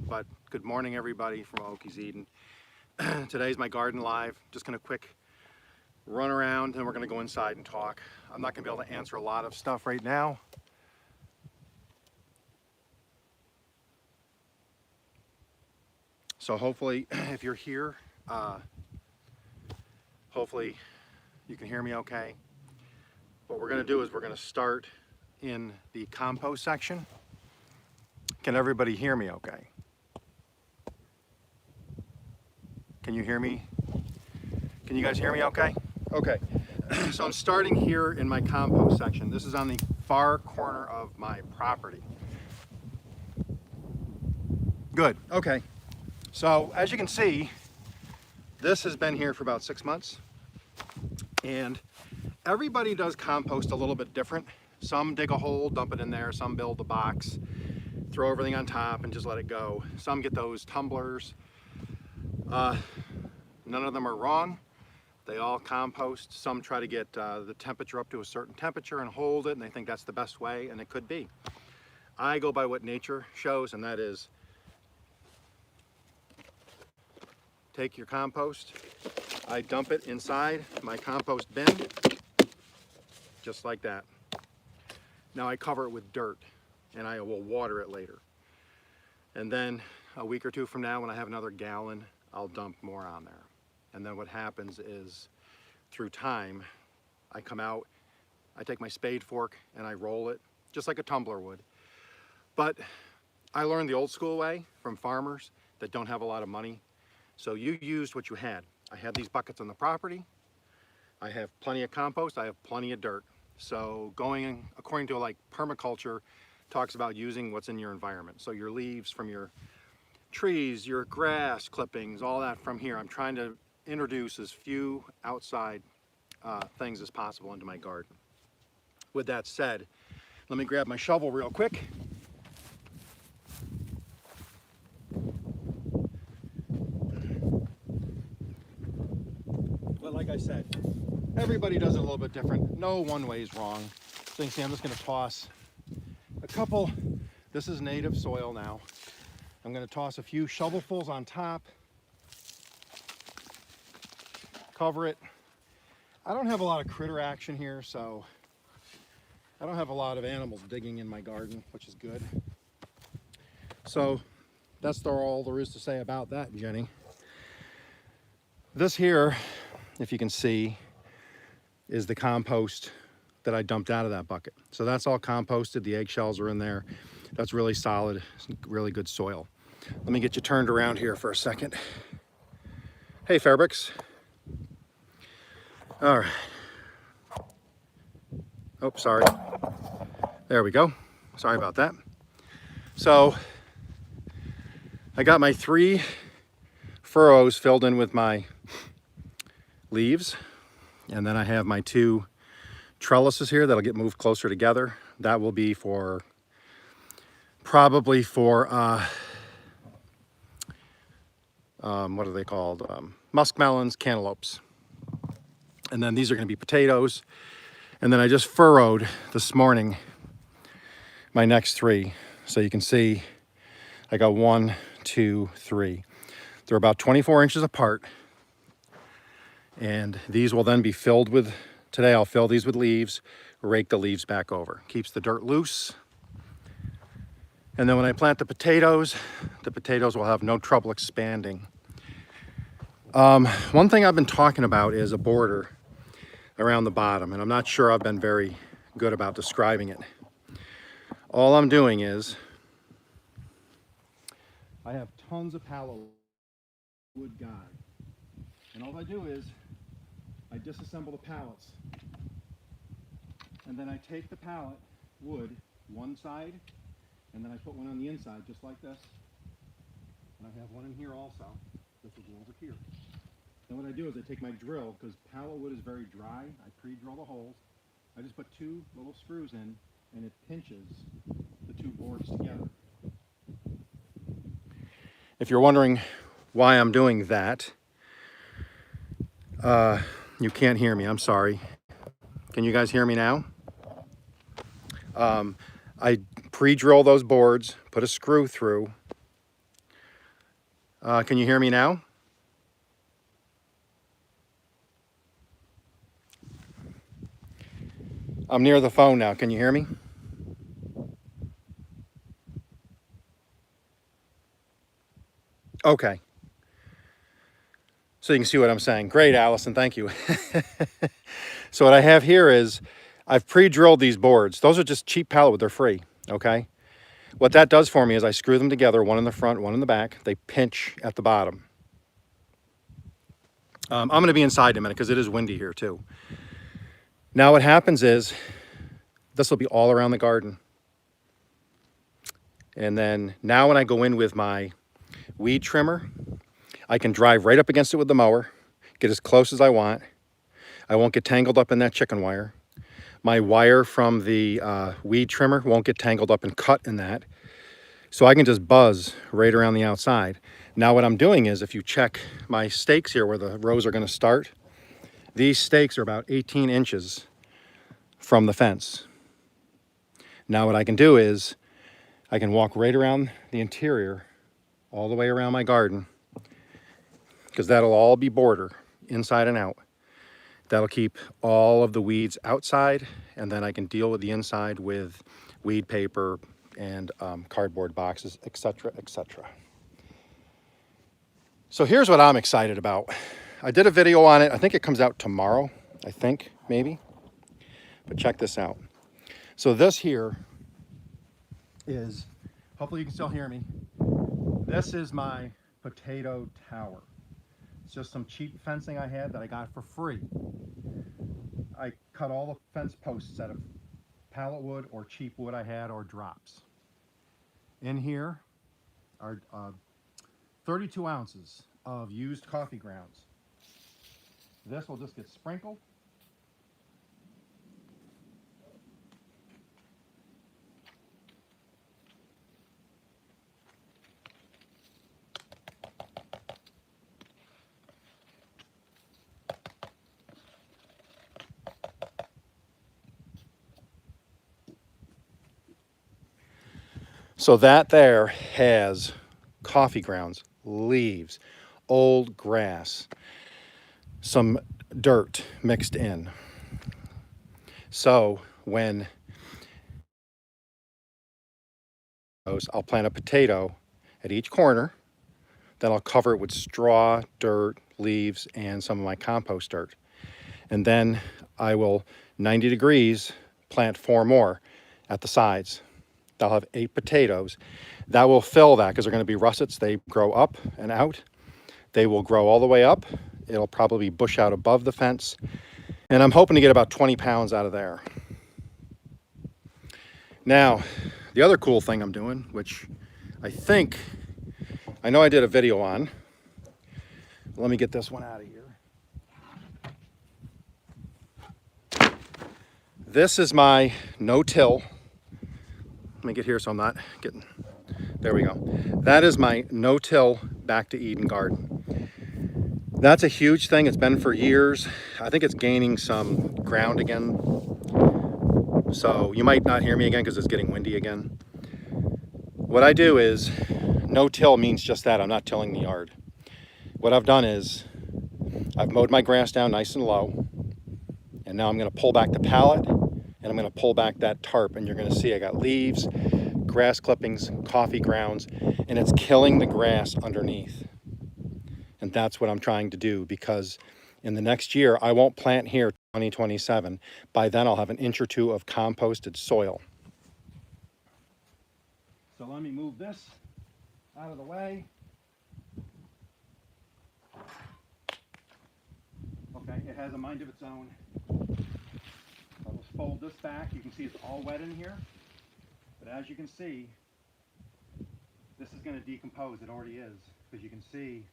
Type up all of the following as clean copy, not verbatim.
but good morning everybody from Okies Eden. Today's my garden live. Just gonna quick run around and we're gonna go inside and talk. I'm not gonna be able to answer a lot of stuff right now. So hopefully if you're here, hopefully you can hear me okay. What we're gonna do is we're gonna start in the compost section. Can everybody hear me okay? Can you hear me? Can you guys hear me okay? Okay, so I'm starting here in my compost section. This is on the far corner of my property. Good, okay. So as you can see, this has been here for about 6 months. And everybody does compost a little bit different. Some dig a hole, dump it in there. Some build a box, throw everything on top and just let it go. Some get those tumblers. None of them are wrong. They all compost. Some try to get the temperature up to a certain temperature and hold it, and they think that's the best way, and it could be. I go by what nature shows, and that is take your compost. I dump it inside my compost bin, just like that. Now I cover it with dirt, and I will water it later. And then a week or two from now, when I have another gallon, I'll dump more on there. And then what happens is, through time, I come out, I take my spade fork and I roll it, just like a tumbler would. But I learned the old school way from farmers that don't have a lot of money. So you used what you had. I had these buckets on the property. I have plenty of compost, I have plenty of dirt. So going according to like permaculture talks about using what's in your environment. So your leaves from your trees, your grass clippings, all that from here. I'm trying to introduce as few outside things as possible into my garden. With that said, let me grab my shovel real quick. But like I said, everybody does it a little bit different. No one way is wrong. So you can see I'm just gonna toss a couple. This is native soil now. I'm gonna toss a few shovelfuls on top. Cover it. I don't have a lot of critter action here, so I don't have a lot of animals digging in my garden, which is good. So that's all there is to say about that, Jenny. This here, if you can see, is the compost that I dumped out of that bucket. So that's all composted. The eggshells are in there. That's really solid, really good soil. Let me get you turned around here for a second. Hey, Fairbricks. All right. Oh, sorry. There we go. Sorry about that. So I got my 3 furrows filled in with my leaves. And then I have my 2 trellises here that'll get moved closer together. That will be for probably for what are they called? Muskmelons, cantaloupes. And then these are going to be potatoes. And then I just furrowed this morning my next 3. So you can see I got 1, 2, 3. They're about 24 inches apart. And these will then be filled with, today I'll fill these with leaves, rake the leaves back over. Keeps the dirt loose. And then when I plant the potatoes will have no trouble expanding. One thing I've been talking about is a border around the bottom, and I'm not sure I've been very good about describing it. All I'm doing is, I have tons of pallet wood guide. And all I do is, I disassemble the pallets. And then I take the pallet wood one side, and then I put one on the inside, just like this. And I have one in here also. This will go over here. Then what I do is I take my drill, because pallet wood is very dry. I pre-drill the holes. I just put 2 little screws in, and it pinches the 2 boards together. If you're wondering why I'm doing that, you can't hear me, I'm sorry. Can you guys hear me now? I pre-drill those boards, put a screw through, Can you hear me now? I'm near the phone now. Can you hear me? Okay. So you can see what I'm saying. Great, Allison. Thank you. So what I have here is I've pre-drilled these boards. Those are just cheap pallet wood. They're free. Okay. What that does for me is I screw them together, one in the front, one in the back. They pinch at the bottom. I'm going to be inside in a minute because it is windy here too. Now what happens is this will be all around the garden. And then now when I go in with my weed trimmer, I can drive right up against it with the mower, get as close as I want. I won't get tangled up in that chicken wire. My wire from the weed trimmer won't get tangled up and cut in that. So I can just buzz right around the outside. Now what I'm doing is, if you check my stakes here where the rows are going to start, these stakes are about 18 inches from the fence. Now what I can do is I can walk right around the interior all the way around my garden, because that'll all be border inside and out. That'll keep all of the weeds outside, and then I can deal with the inside with weed paper and cardboard boxes, etc., etc. So here's what I'm excited about. I did a video on it. I think it comes out tomorrow, I think, maybe. But check this out. So this here is, hopefully you can still hear me. This is my potato tower. It's just some cheap fencing I had that I got for free. I cut all the fence posts out of pallet wood or cheap wood I had, or drops. In here are 32 ounces of used coffee grounds. This will just get sprinkled. So that there has coffee grounds, leaves, old grass, some dirt mixed in. So when I'll plant a potato at each corner, then I'll cover it with straw, dirt, leaves, and some of my compost dirt. And then I will, 90 degrees, plant 4 more at the sides. They'll have 8 potatoes. That will fill that, because they're going to be russets. They grow up and out. They will grow all the way up. It'll probably bush out above the fence. And I'm hoping to get about 20 pounds out of there. Now, the other cool thing I'm doing, which I know I did a video on. Let me get this one out of here. This is my no-till. Let me get here so I'm not getting, there we go. That is my no-till back to Eden garden. That's a huge thing. It's been for years. I think it's gaining some ground again. So you might not hear me again because it's getting windy again. What I do is, no-till means just that. I'm not tilling the yard. What I've done is I've mowed my grass down nice and low. And now I'm going to pull back the pallet, and I'm going to pull back that tarp, and you're going to see I got leaves, grass clippings, coffee grounds, and it's killing the grass underneath. And that's what I'm trying to do, because in the next year, I won't plant here 2027. By then, I'll have an inch or two of composted soil. So let me move this out of the way. Okay, it has a mind of its own. I'll just fold this back. You can see it's all wet in here. But as you can see, this is going to decompose. It already is, because you can see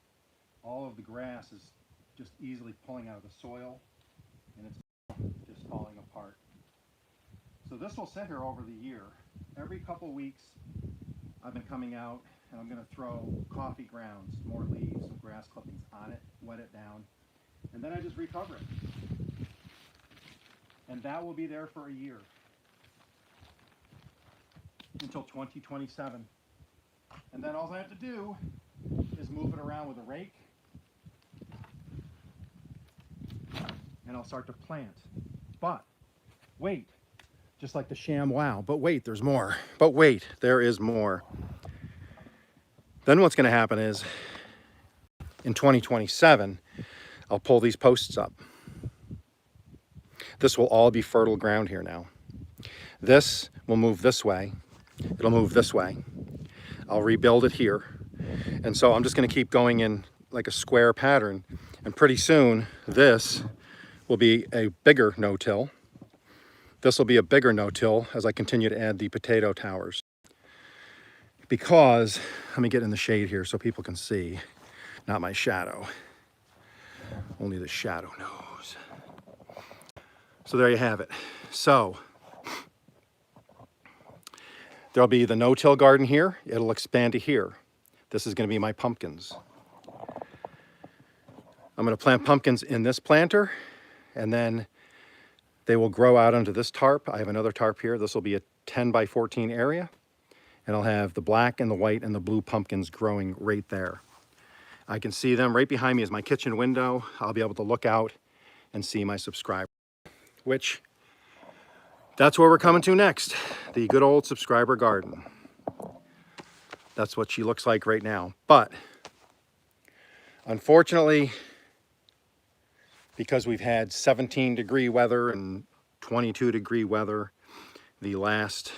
all of the grass is just easily pulling out of the soil, and it's just falling apart. So this will sit here over the year. Every couple weeks, I've been coming out, and I'm going to throw coffee grounds, more leaves, some grass clippings on it, wet it down, and then I just recover it. And that will be there for a year, until 2027. And then all I have to do is move it around. around with a rake and I'll start to plant. But wait, just like the sham wow, but wait, there's more. But wait, there is more. Then what's going to happen is in 2027, I'll pull these posts up. This will all be fertile ground here now. This will move this way. It'll move this way. I'll rebuild it here. And so I'm just going to keep going in like a square pattern. And pretty soon, this will be a bigger no-till. This will be a bigger no-till as I continue to add the potato towers. Because, let me get in the shade here so people can see, not my shadow. Only the shadow knows. So there you have it. So there'll be the no-till garden here. It'll expand to here. This is going to be my pumpkins. I'm going to plant pumpkins in this planter, and then they will grow out onto this tarp. I have another tarp here. This will be a 10 by 14 area, and I'll have the black and the white and the blue pumpkins growing right there. I can see them. Right behind me is my kitchen window. I'll be able to look out and see my subscribers, which that's where we're coming to next, the good old subscriber garden. That's what she looks like right now. But unfortunately, because we've had 17-degree weather and 22-degree weather the last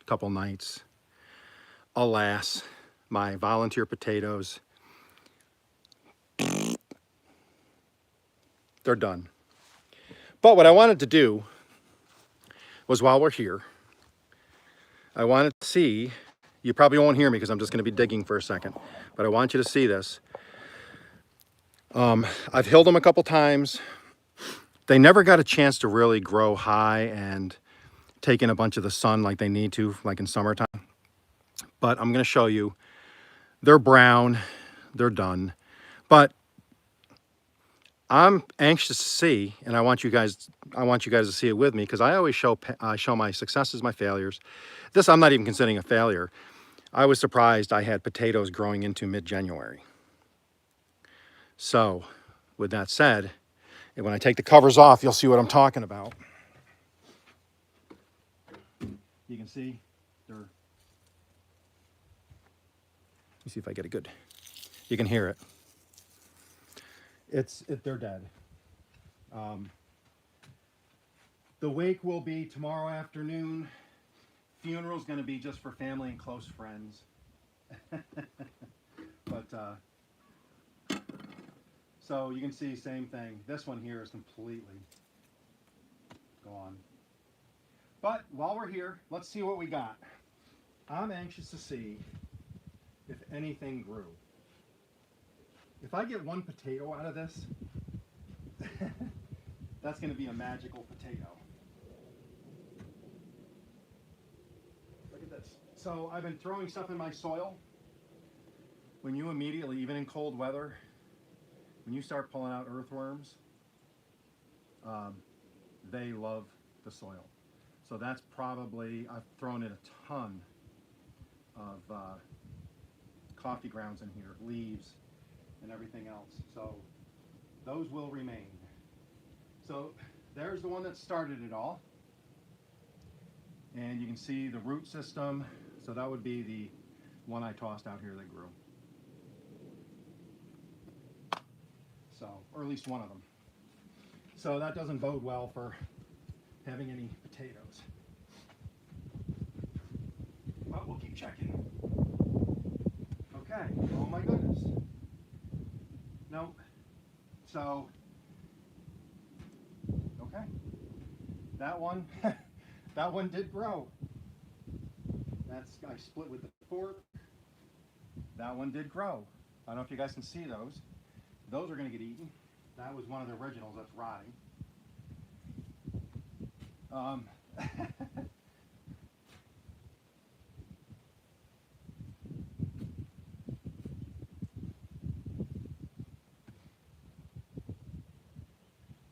couple nights, alas, my volunteer potatoes, they're done. But what I wanted to do was, while we're here, I wanted to see, you probably won't hear me because I'm just going to be digging for a second, but I want you to see this. I've hilled them a couple times. They never got a chance to really grow high and take in a bunch of the sun like they need to, like in summertime. But I'm going to show you. They're brown. They're done. But I'm anxious to see, and I want you guys to see it with me, because I always show my successes, my failures. This I'm not even considering a failure. I was surprised I had potatoes growing into mid-January. So, with that said, when I take the covers off, you'll see what I'm talking about. You can see they're... Let me see if I get it good. You can hear it. They're dead. The wake will be tomorrow afternoon. Funeral's going to be just for family and close friends. But so you can see, same thing. This one here is completely gone. But while we're here, let's see what we got. I'm anxious to see if anything grew. If I get one potato out of this, that's going to be a magical potato. Look at this. So I've been throwing stuff in my soil. When you immediately, even in cold weather, when you start pulling out earthworms, they love the soil. So that's probably, I've thrown in a ton of coffee grounds in here, leaves, and everything else. So those will remain. So there's the one that started it all. And you can see the root system. So that would be the one I tossed out here that grew. So, or at least one of them. So that doesn't bode well for having any potatoes. But we'll keep checking. Okay, oh my goodness. Nope. So, okay. That one, that one did grow. I split with the fork. That one did grow. I don't know if you guys can see those. Those are going to get eaten. That was one of the originals that's rotting.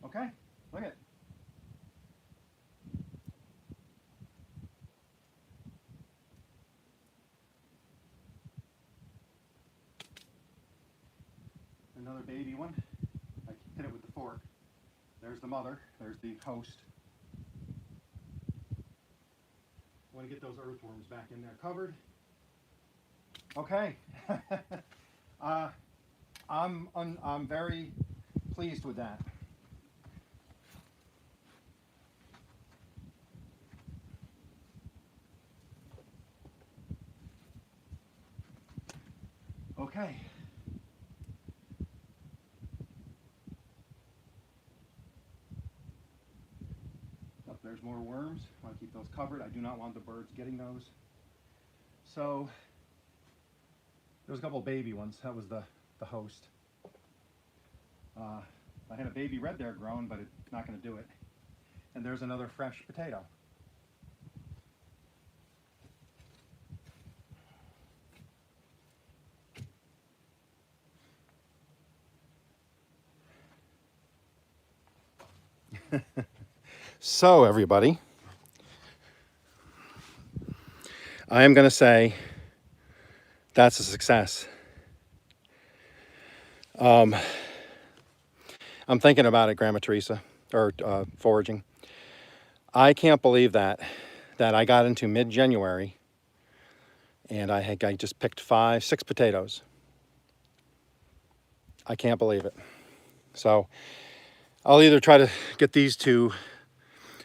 Okay, look at. another baby one. I hit it with the fork. There's the mother. There's the host. I want to get those earthworms back in there covered. Okay. I'm very pleased with that. Okay. Oh, there's more worms. I want to keep those covered. I do not want the birds getting those. So there was a couple of baby ones. That was the host. I had a baby red there growing, but it's not going to do it. And there's another fresh potato. So everybody, I am going to say that's a success. I'm thinking about it, Grandma Teresa, or foraging. I can't believe that I got into mid-January and I just picked 6 potatoes. I can't believe it. So I'll either try to get these to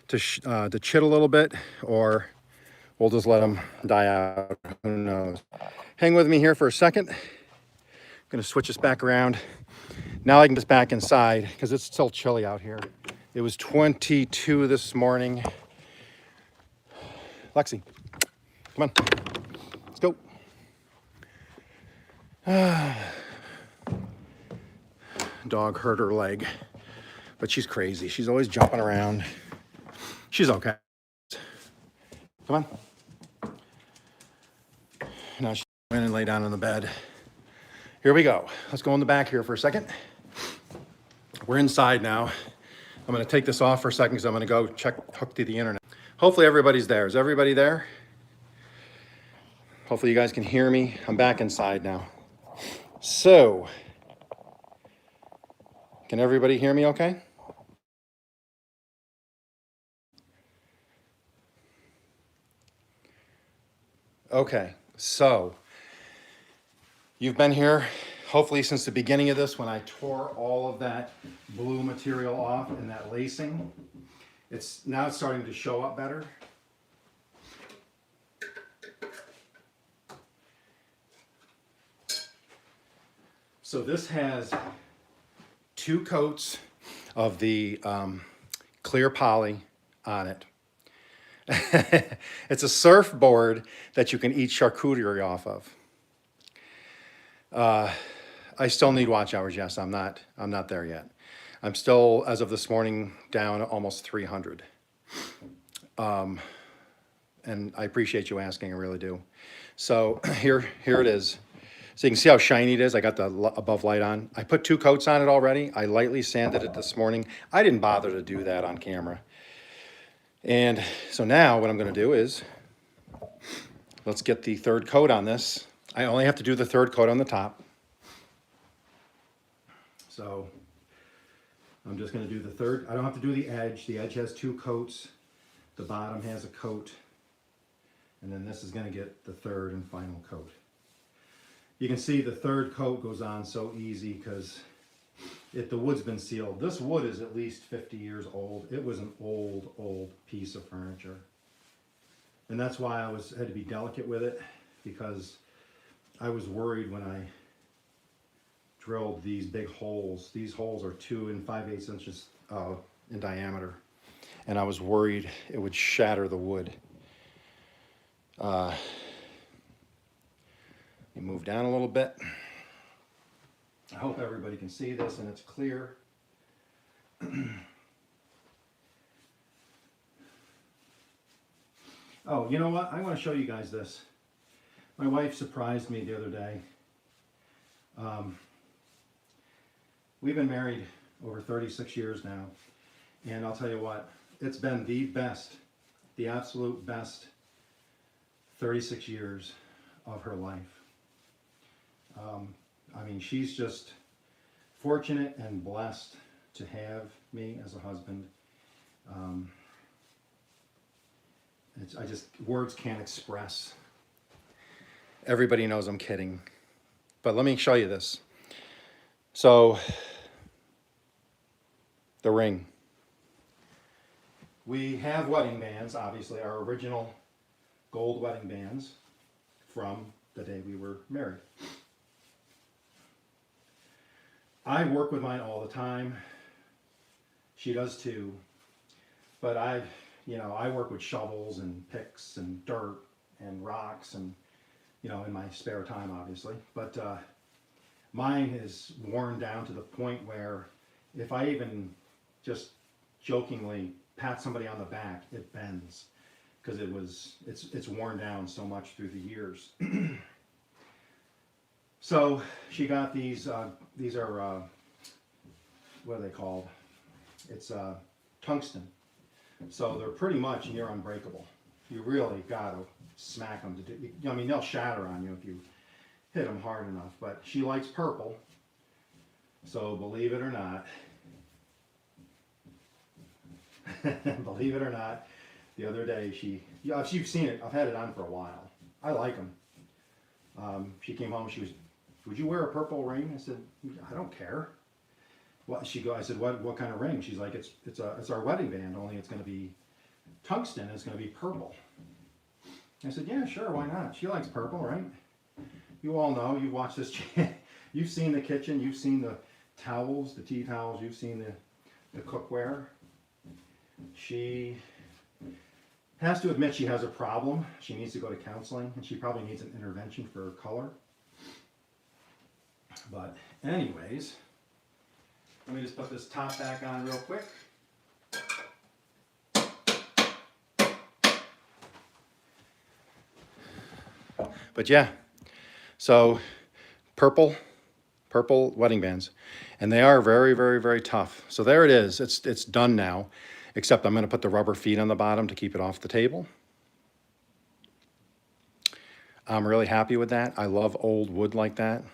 chit a little bit, or we'll just let them die out. Who knows? Hang with me here for a second. I'm going to switch this back around. Now I can just back inside because it's still chilly out here. It was 22 this morning. Lexi, come on. Let's go. Dog hurt her leg, but she's crazy. She's always jumping around. She's okay. Come on. Now she's going and lay down in the bed. Here we go. Let's go in the back here for a second. We're inside now. I'm going to take this off for a second because I'm going to go hook to the internet. Hopefully everybody's there. Is everybody there? Hopefully you guys can hear me. I'm back inside now. So, can everybody hear me okay? Okay, so you've been here hopefully since the beginning of this when I tore all of that blue material off and that lacing. Now it's starting to show up better. So this has 2 coats of the clear poly on it. It's a surfboard that you can eat charcuterie off of. I still need watch hours. Yes, I'm not there yet. I'm still, as of this morning, down almost 300. And I appreciate you asking, I really do. So here it is. So you can see how shiny it is. I got the above light on. I put 2 coats on it already. I lightly sanded it this morning. I didn't bother to do that on camera. And so now what I'm going to do is, let's get the 3rd coat on this. I only have to do the 3rd coat on the top. So I'm just going to do the 3rd. I don't have to do the edge. The edge has 2 coats. The bottom has a coat. And then this is going to get the 3rd and final coat. You can see the 3rd coat goes on so easy because the wood's been sealed. This wood is at least 50 years old. It was an old piece of furniture. And that's why I had to be delicate with it, because I was worried when I drilled these big holes. These holes are 2 5/8 inches in diameter. And I was worried it would shatter the wood. Let me move down a little bit. I hope everybody can see this and it's clear. Oh, you know what? I want to show you guys this. My wife surprised me the other day. We've been married over 36 years now. And I'll tell you what, it's been the best, the absolute best 36 years of her life. I mean, she's just fortunate and blessed to have me as a husband. Words can't express. Everybody knows I'm kidding, but let me show you this. So, the ring. We have wedding bands, obviously, our original gold wedding bands from the day we were married. I work with mine all the time. She does too. But I work with shovels and picks and dirt and rocks and, in my spare time, obviously. But mine is worn down to the point where if I even just jokingly pat somebody on the back, it bends because it's worn down so much through the years. So she got these. These are what are they called? It's tungsten. So they're pretty much near unbreakable. You really got to smack them to do. I mean, they'll shatter on you if you hit them hard enough. But she likes purple. So believe it or not, the other day if you've seen it, I've had it on for a while. I like them. She came home. She was, would you wear a purple ring? I said, I don't care. What I said, what kind of ring? She's like, it's our wedding band. Only it's going to be tungsten. And it's going to be purple. I said, yeah, sure, why not? She likes purple, right? You all know. You've watched this. You've seen the kitchen. You've seen the towels, the tea towels. You've seen the cookware. She has to admit she has a problem. She needs to go to counseling, and she probably needs an intervention for her color. But anyways, let me just put this top back on real quick. But yeah, so purple wedding bands, and they are very, very, very tough. So there it is. It's done now, except I'm going to put the rubber feet on the bottom to keep it off the table. I'm really happy with that. I love old wood like that.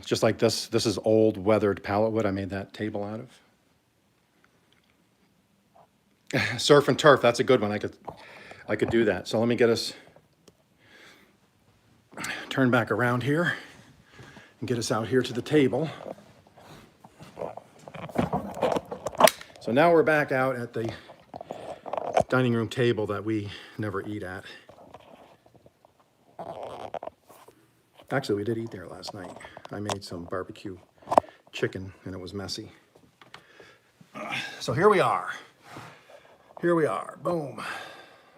Just like this is old weathered pallet wood I made that table out of. Surf and turf, that's a good one. I could do that. So let me get us turn back around here and get us out here to the table. So now we're back out at the dining room table that we never eat at. Actually, we did eat there last night. I made some barbecue chicken and it was messy. So here we are. Here we are. Boom.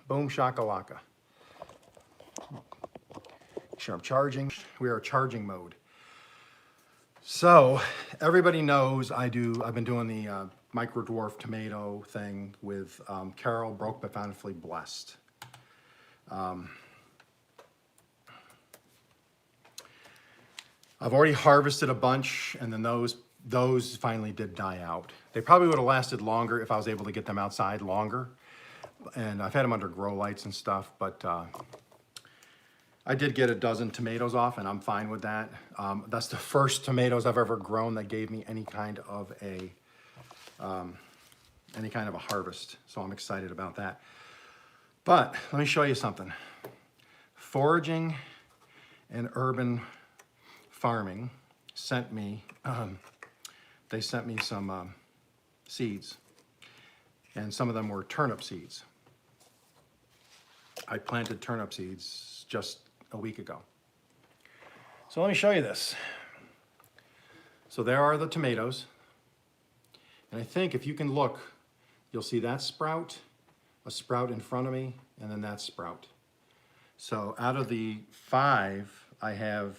Boom shakalaka. Sharp charging. We are charging mode. So everybody knows I've been doing the micro dwarf tomato thing with Carol, Broke but Bountifully Blessed. I've already harvested a bunch, and then those finally did die out. They probably would have lasted longer if I was able to get them outside longer. And I've had them under grow lights and stuff, but I did get a dozen tomatoes off, and I'm fine with that. That's the first tomatoes I've ever grown that gave me any kind of a harvest. So I'm excited about that. But let me show you something. Foraging and urban farming sent me, they sent me some seeds, and some of them were turnip seeds. I planted turnip seeds just a week ago. So let me show you this. So there are the tomatoes, and I think if you can look, you'll see that sprout, a sprout in front of me, and then that sprout. So out of the 5, I have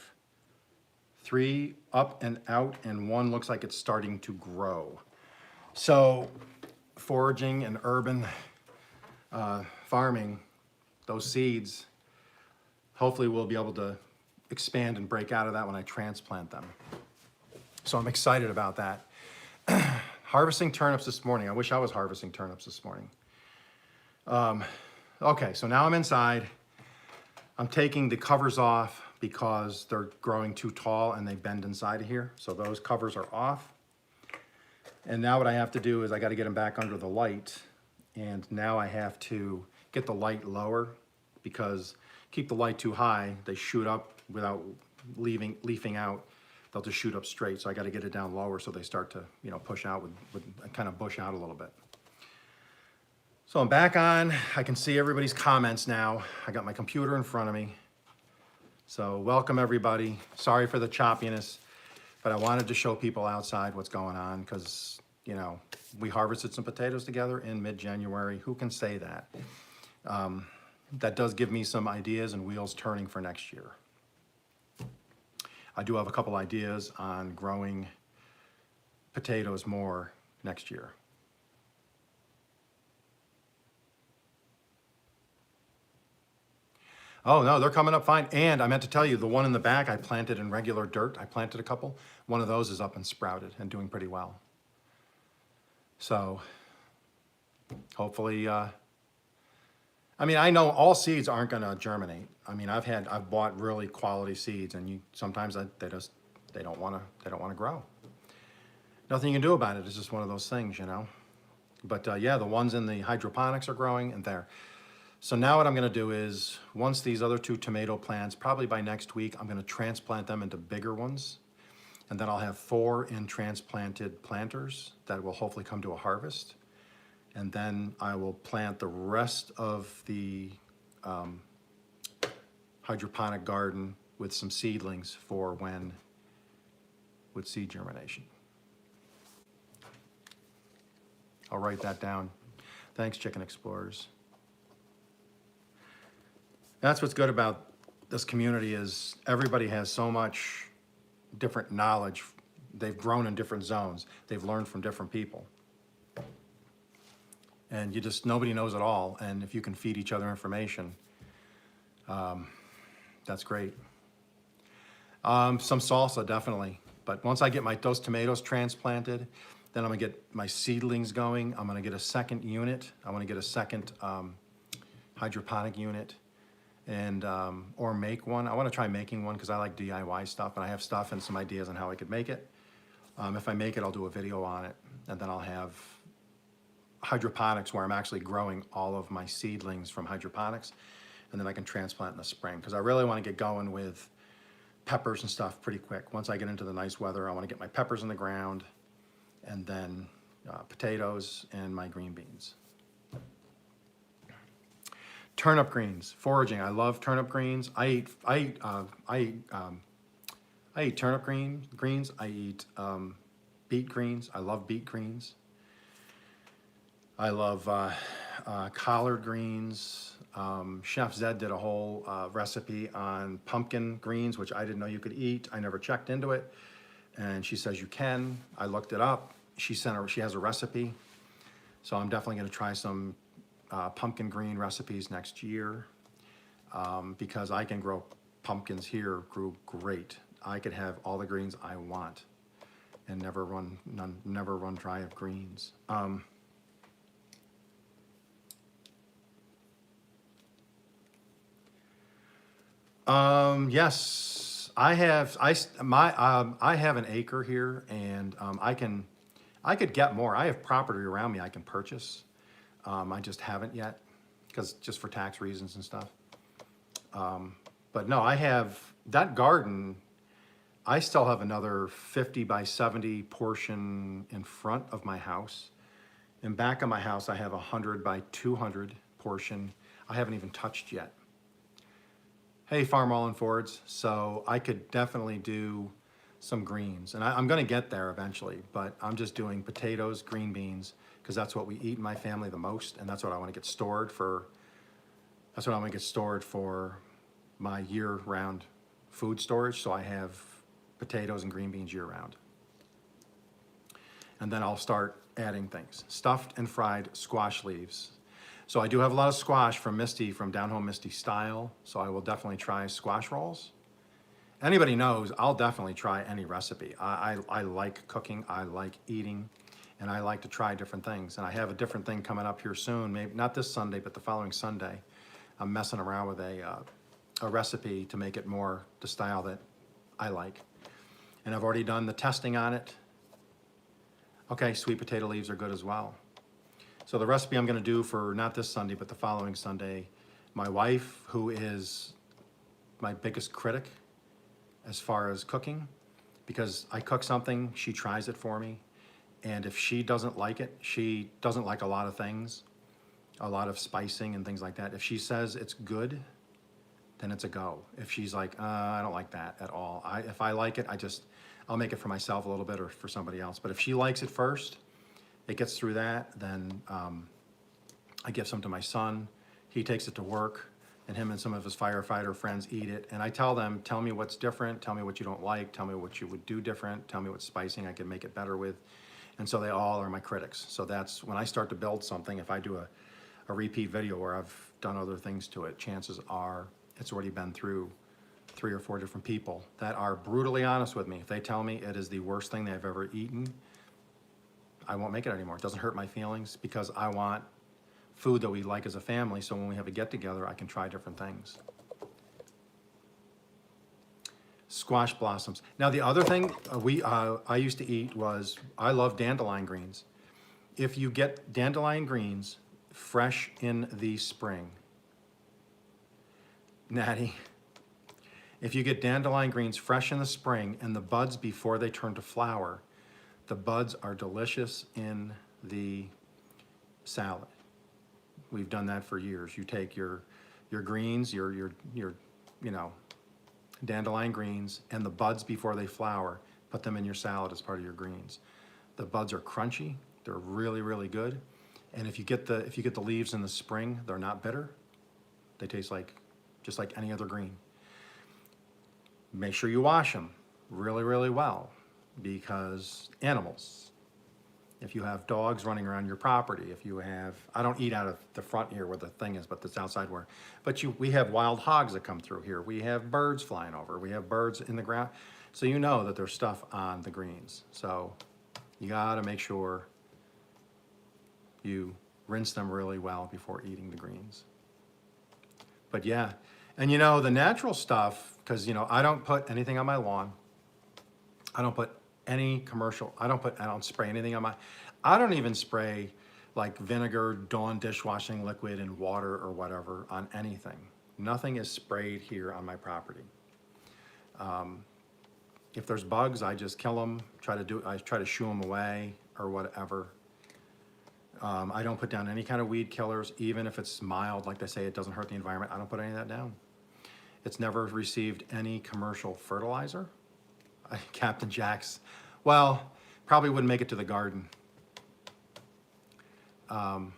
3 up and out, and 1 looks like it's starting to grow. So foraging and urban farming, those seeds, hopefully we'll be able to expand and break out of that when I transplant them. So I'm excited about that. Harvesting turnips this morning. I wish I was harvesting turnips this morning. Okay, so now I'm inside. I'm taking the covers off, because they're growing too tall and they bend inside of here. So those covers are off. And now what I have to do is I got to get them back under the light. And now I have to get the light lower, because keep the light too high, they shoot up without leafing out. They'll just shoot up straight. So I got to get it down lower so they start to, you know, push out with kind of bush out a little bit. So I'm back on. I can see everybody's comments now. I got my computer in front of me. So welcome everybody. Sorry for the choppiness, but I wanted to show people outside what's going on, because, you know, we harvested some potatoes together in mid-January. Who can say that? That does give me some ideas and wheels turning for next year. I do have a couple ideas on growing potatoes more next year. Oh no, they're coming up fine. And I meant to tell you, the one in the back I planted in regular dirt. I planted a couple. One of those is up and sprouted and doing pretty well. So hopefully, I mean, I know all seeds aren't going to germinate. I mean, I've bought really quality seeds, and sometimes they don't want to grow. Nothing you can do about it. It's just one of those things, you know. But yeah, the ones in the hydroponics are growing, and there. So now what I'm going to do is, once these other 2 tomato plants, probably by next week, I'm going to transplant them into bigger ones. And then I'll have 4 in transplanted planters that will hopefully come to a harvest. And then I will plant the rest of the hydroponic garden with some seedlings for when with seed germination. I'll write that down. Thanks, Chicken Explorers. That's what's good about this community, is everybody has so much different knowledge. They've grown in different zones. They've learned from different people. And nobody knows it all. And if you can feed each other information, that's great. Some salsa, definitely. But once I get those tomatoes transplanted, then I'm gonna get my seedlings going. I'm gonna get a second unit. I wanna get a second hydroponic unit, and or make one. I wanna try making one because I like DIY stuff, and I have stuff and some ideas on how I could make it. If I make it, I'll do a video on it, and then I'll have hydroponics where I'm actually growing all of my seedlings from hydroponics, and then I can transplant in the spring, because I really want to get going with peppers and stuff pretty quick. Once I get into the nice weather, I want to get my peppers in the ground, and then potatoes and my green beans. Turnip greens, foraging. I love turnip greens. I eat turnip greens. I eat beet greens. I love beet greens. I love collard greens. Chef Zed did a whole recipe on pumpkin greens, which I didn't know you could eat. I never checked into it, and she says you can. I looked it up. She has a recipe, so I'm definitely going to try some pumpkin green recipes next year, because I can grow pumpkins here. Grew great. I could have all the greens I want and never run dry of greens. Yes, I have an acre here, and I could get more. I have property around me I can purchase. I just haven't yet, because just for tax reasons and stuff. But no, I have that garden. I still have another 50 by 70 portion in front of my house. In back of my house, I have 100 by 200 portion I haven't even touched yet. Hey, Farm All in Fords. So I could definitely do some greens, and I'm going to get there eventually, but I'm just doing potatoes, green beans, because that's what we eat in my family the most, and that's what I want to get stored for. That's what I want to get stored for my year-round food storage, so I have potatoes and green beans year-round. And then I'll start adding things. Stuffed and fried squash leaves. So I do have a lot of squash from Misty, from Down Home Misty Style, so I will definitely try squash rolls. Anybody knows, I'll definitely try any recipe. I like cooking, I like eating, and I like to try different things. And I have a different thing coming up here soon, maybe not this Sunday, but the following Sunday. I'm messing around with a a recipe to make it more the style that I like. And I've already done the testing on it. Okay, sweet potato leaves are good as well. So the recipe I'm gonna do for not this Sunday, but the following Sunday, my wife, who is my biggest critic as far as cooking, because I cook something, she tries it for me. And if she doesn't like it, she doesn't like a lot of things, a lot of spicing and things like that. If she says it's good, then it's a go. If she's like, I don't like that at all. If I like it, I'll make it for myself a little bit or for somebody else. But if she likes it first, it gets through that, then I give some to my son. He takes it to work, and him and some of his firefighter friends eat it. And I tell them, tell me what's different, tell me what you don't like, tell me what you would do different, tell me what spicing I can make it better with. And so they all are my critics. So that's when I start to build something, if I do a repeat video where I've done other things to it, chances are it's already been through 3 or 4 different people that are brutally honest with me. If they tell me it is the worst thing they've ever eaten, I won't make it anymore. It doesn't hurt my feelings because I want food that we like as a family, so when we have a get-together, I can try different things. Squash blossoms. Now the other thing I used to eat was, I love dandelion greens. If you get dandelion greens fresh in the spring, Natty, if you get dandelion greens fresh in the spring and the buds before they turn to flower, the buds are delicious in the salad. We've done that for years. You take your greens, your dandelion greens, and the buds before they flower, put them in your salad as part of your greens. The buds are crunchy. They're really, really good. And if you get the leaves in the spring, they're not bitter. They taste just like any other green. Make sure you wash them really, really well, because animals, if you have dogs running around your property, if you have, I don't eat out of the front here where the thing is, but it's outside where, but we have wild hogs that come through here. We have birds flying over. We have birds in the ground. So you know that there's stuff on the greens. So you gotta make sure you rinse them really well before eating the greens. But yeah, and the natural stuff, because I don't put anything on my lawn. I don't put any commercial, I don't spray anything on I don't even spray like vinegar, Dawn dishwashing liquid and water or whatever on anything. Nothing is sprayed here on my property. If there's bugs, I just kill them, I try to shoo them away or whatever. I don't put down any kind of weed killers, even if it's mild, like they say it doesn't hurt the environment. I don't put any of that down. It's never received any commercial fertilizer. Captain Jack's, well, probably wouldn't make it to the garden. And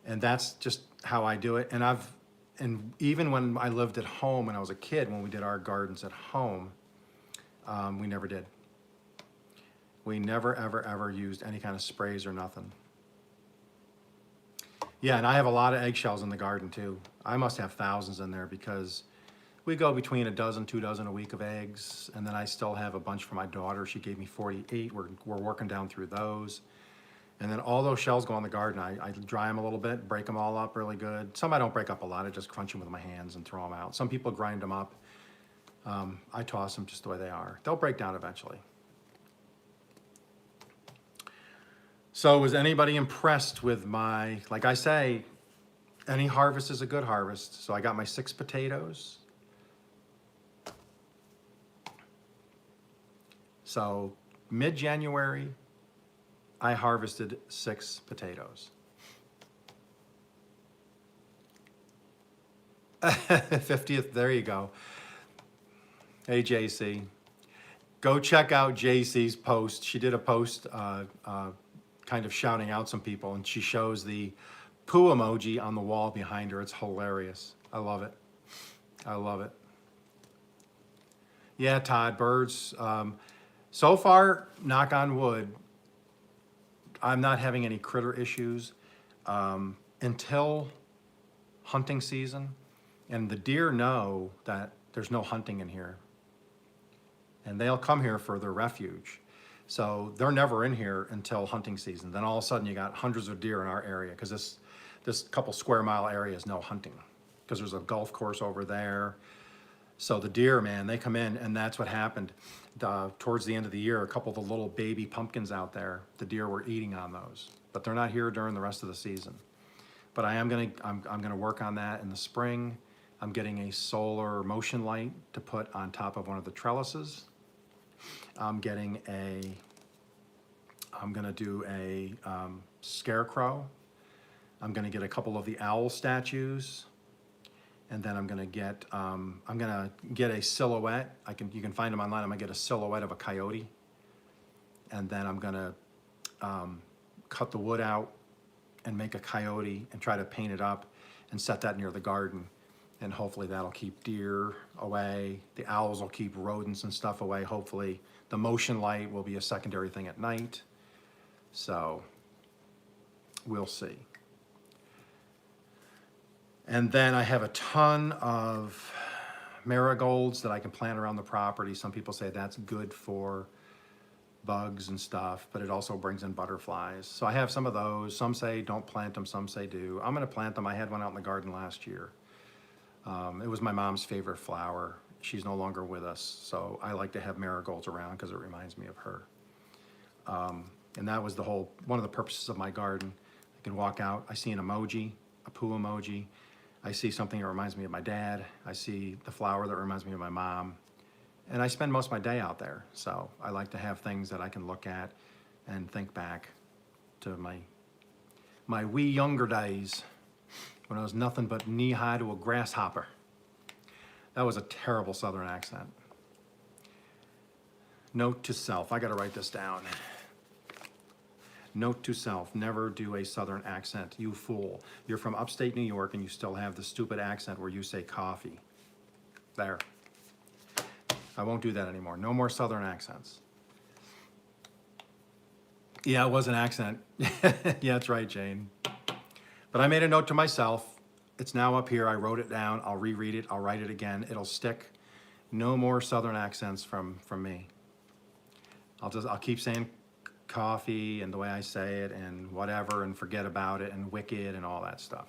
that's just how I do it. And even when I lived at home, when I was a kid, when we did our gardens at home, we never did. We never, ever, ever used any kind of sprays or nothing. Yeah, and I have a lot of eggshells in the garden too. I must have thousands in there because we go between a dozen, 2 dozen a week of eggs, and then I still have a bunch for my daughter. She gave me 48. We're working down through those. And then all those shells go in the garden. I dry them a little bit, break them all up really good. Some I don't break up a lot. I just crunch them with my hands and throw them out. Some people grind them up. I toss them just the way they are. They'll break down eventually. So was anybody impressed with like I say, any harvest is a good harvest. So I got my 6 potatoes. So mid-January, I harvested 6 potatoes. 50th, there you go. Hey, JC. Go check out JC's post. She did a post kind of shouting out some people, and she shows the poo emoji on the wall behind her. It's hilarious. I love it. I love it. Yeah, Todd, birds. So far, knock on wood, I'm not having any critter issues until hunting season. And the deer know that there's no hunting in here. And they'll come here for their refuge. So they're never in here until hunting season. Then all of a sudden you got hundreds of deer in our area because this couple square mile area is no hunting. because there's a golf course over there. So the deer, man, they come in, and that's what happened. Towards the end of the year, a couple of the little baby pumpkins out there, the deer were eating on those, but they're not here during the rest of the season. But I'm gonna work on that in the spring. I'm getting a solar motion light to put on top of one of the trellises. I'm gonna do a scarecrow. I'm gonna get a couple of the owl statues. And then I'm gonna get a silhouette. You can find them online. I'm gonna get a silhouette of a coyote. And then I'm gonna cut the wood out and make a coyote and try to paint it up and set that near the garden. And hopefully that'll keep deer away. The owls will keep rodents and stuff away, hopefully. The motion light will be a secondary thing at night. So we'll see. And then I have a ton of marigolds that I can plant around the property. Some people say that's good for bugs and stuff, but it also brings in butterflies. So I have some of those. Some say don't plant them, some say do. I'm gonna plant them. I had one out in the garden last year. It was my mom's favorite flower. She's no longer with us, so I like to have marigolds around because it reminds me of her. And that was one of the purposes of my garden. I can walk out, I see an emoji, a poo emoji. I see something that reminds me of my dad. I see the flower that reminds me of my mom. And I spend most of my day out there. So I like to have things that I can look at and think back to my wee younger days when I was nothing but knee-high to a grasshopper. That was a terrible Southern accent. Note to self, I gotta write this down. Note to self, never do a Southern accent, you fool. You're from upstate New York and you still have the stupid accent where you say coffee. There. I won't do that anymore. No more Southern accents. Yeah, it was an accent. Yeah, that's right, Jane. But I made a note to myself. It's now up here. I wrote it down. I'll reread it. I'll write it again. It'll stick. No more Southern accents from me. I'll keep saying coffee and the way I say it and whatever and forget about it and wicked and all that stuff.